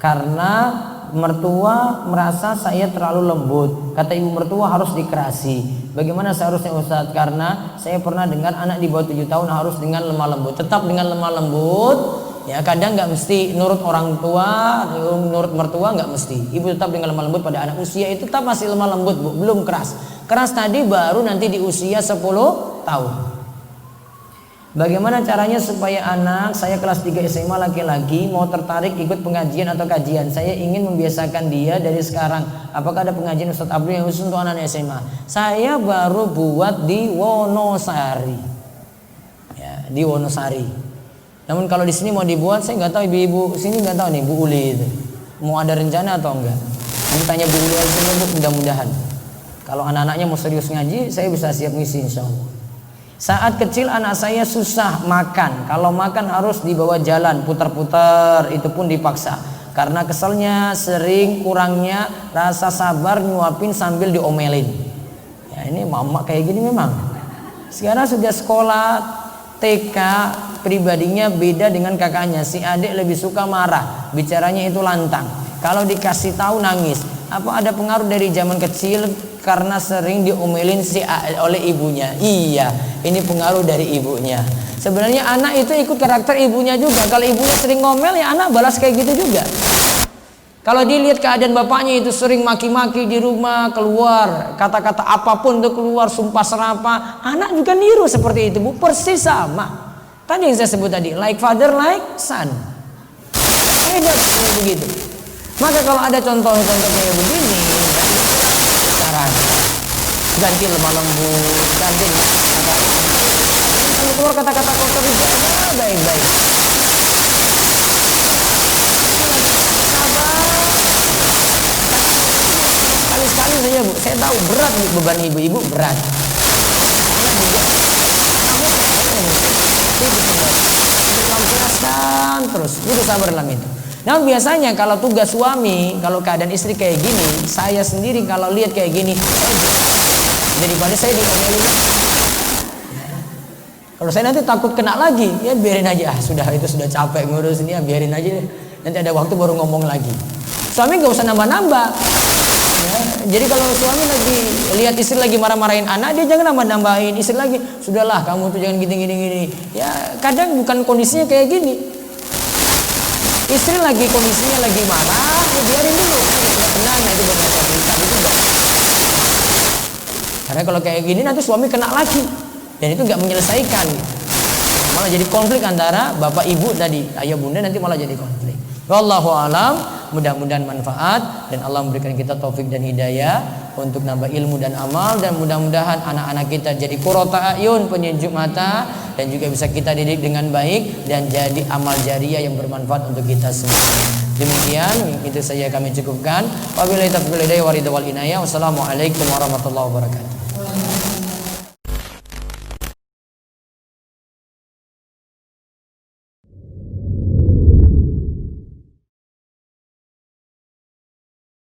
Speaker 2: Karena mertua merasa saya terlalu lembut. Kata ibu mertua harus dikerasi. Bagaimana seharusnya Ustadz? Karena saya pernah dengar anak di bawah 7 tahun harus dengan lemah lembut. Tetap dengan lemah lembut. Ya, kadang nggak mesti nurut orang tua, nurut mertua nggak mesti. Ibu tetap dengan lemah lembut pada anak. Usia itu tetap masih lemah lembut, Bu. Belum keras. Keras tadi baru nanti di usia 10 tahun. Bagaimana caranya supaya anak saya kelas 3 SMA laki-laki mau tertarik ikut pengajian atau kajian? Saya ingin membiasakan dia dari sekarang. Apakah ada pengajian Ustadz Abdul yang khusus untuk anak SMA? Saya baru buat di Wonosari. Ya, di Wonosari. Namun kalau di sini mau dibuat, saya nggak tahu, ibu-ibu sini nggak tahu nih, Bu Uli itu mau ada rencana atau enggak. Nanti tanya Bu Uli aja, mudah-mudahan. Kalau anak-anaknya mau serius ngaji, saya bisa siap ngisi insya Allah. Saat kecil anak saya susah makan. Kalau makan harus dibawa jalan, putar-putar, itu pun dipaksa. Karena keselnya sering kurangnya rasa sabar nyuapin sambil diomelin. Ya, ini mama kayak gini memang. Sekarang sudah sekolah TK, pribadinya beda dengan kakaknya. Si adik lebih suka marah, bicaranya itu lantang. Kalau dikasih tahu nangis. Apa ada pengaruh dari zaman kecil karena sering diomelin oleh ibunya? Iya, ini pengaruh dari ibunya. Sebenarnya anak itu ikut karakter ibunya juga. Kalau ibunya sering ngomel, ya anak balas kayak gitu juga. Kalau dilihat keadaan bapaknya itu sering maki-maki di rumah, keluar kata-kata apapun itu keluar, sumpah serapah, anak juga niru seperti itu, Bu. Persis sama. Tadi yang saya sebut tadi, like father like son. Beda begitu. Maka kalau ada contoh-contoh kayak begini, saran ganti lemah lembut, ganti kalau keluar kata-kata kotor itu baik-baik. Sabar. Sekali-sekali saja, Bu. Saya tahu berat beban ibu-ibu, berat. terus, itu sabar dalam itu. Nah biasanya kalau tugas suami, kalau keadaan istri kayak gini, saya sendiri kalau lihat kayak gini, daripada saya diomelin. Kalau saya nanti takut kena lagi, ya biarin aja. Sudah itu sudah capek ngurus ini, ya biarin aja. Nanti ada waktu baru ngomong lagi. Suami gak usah nambah-nambah. Ya, jadi kalau suami lagi lihat istri lagi marah-marahin anak, dia jangan nambah-nambahin istri lagi. Sudahlah, kamu tuh jangan gini. Ya kadang bukan kondisinya kayak gini. Istri lagi kondisinya lagi marah, ya biarin dulu. Nah itu benar cerita itu enggak. Karena kalau kayak gini nanti suami kena lagi, dan itu nggak menyelesaikan. Malah jadi konflik antara bapak ibu tadi, ayah bunda, nanti malah jadi konflik. Wallahu alam, mudah-mudahan manfaat dan Allah memberikan kita taufik dan hidayah untuk nambah ilmu dan amal, dan mudah-mudahan anak-anak kita jadi qurrata ayun, penyejuk mata, dan juga bisa kita didik dengan baik dan jadi amal jariah yang bermanfaat untuk kita semua. Demikian itu saja kami cukupkan. Wabillahi taufiq wal hidayah. Wassalamualaikum warahmatullahi wabarakatuh.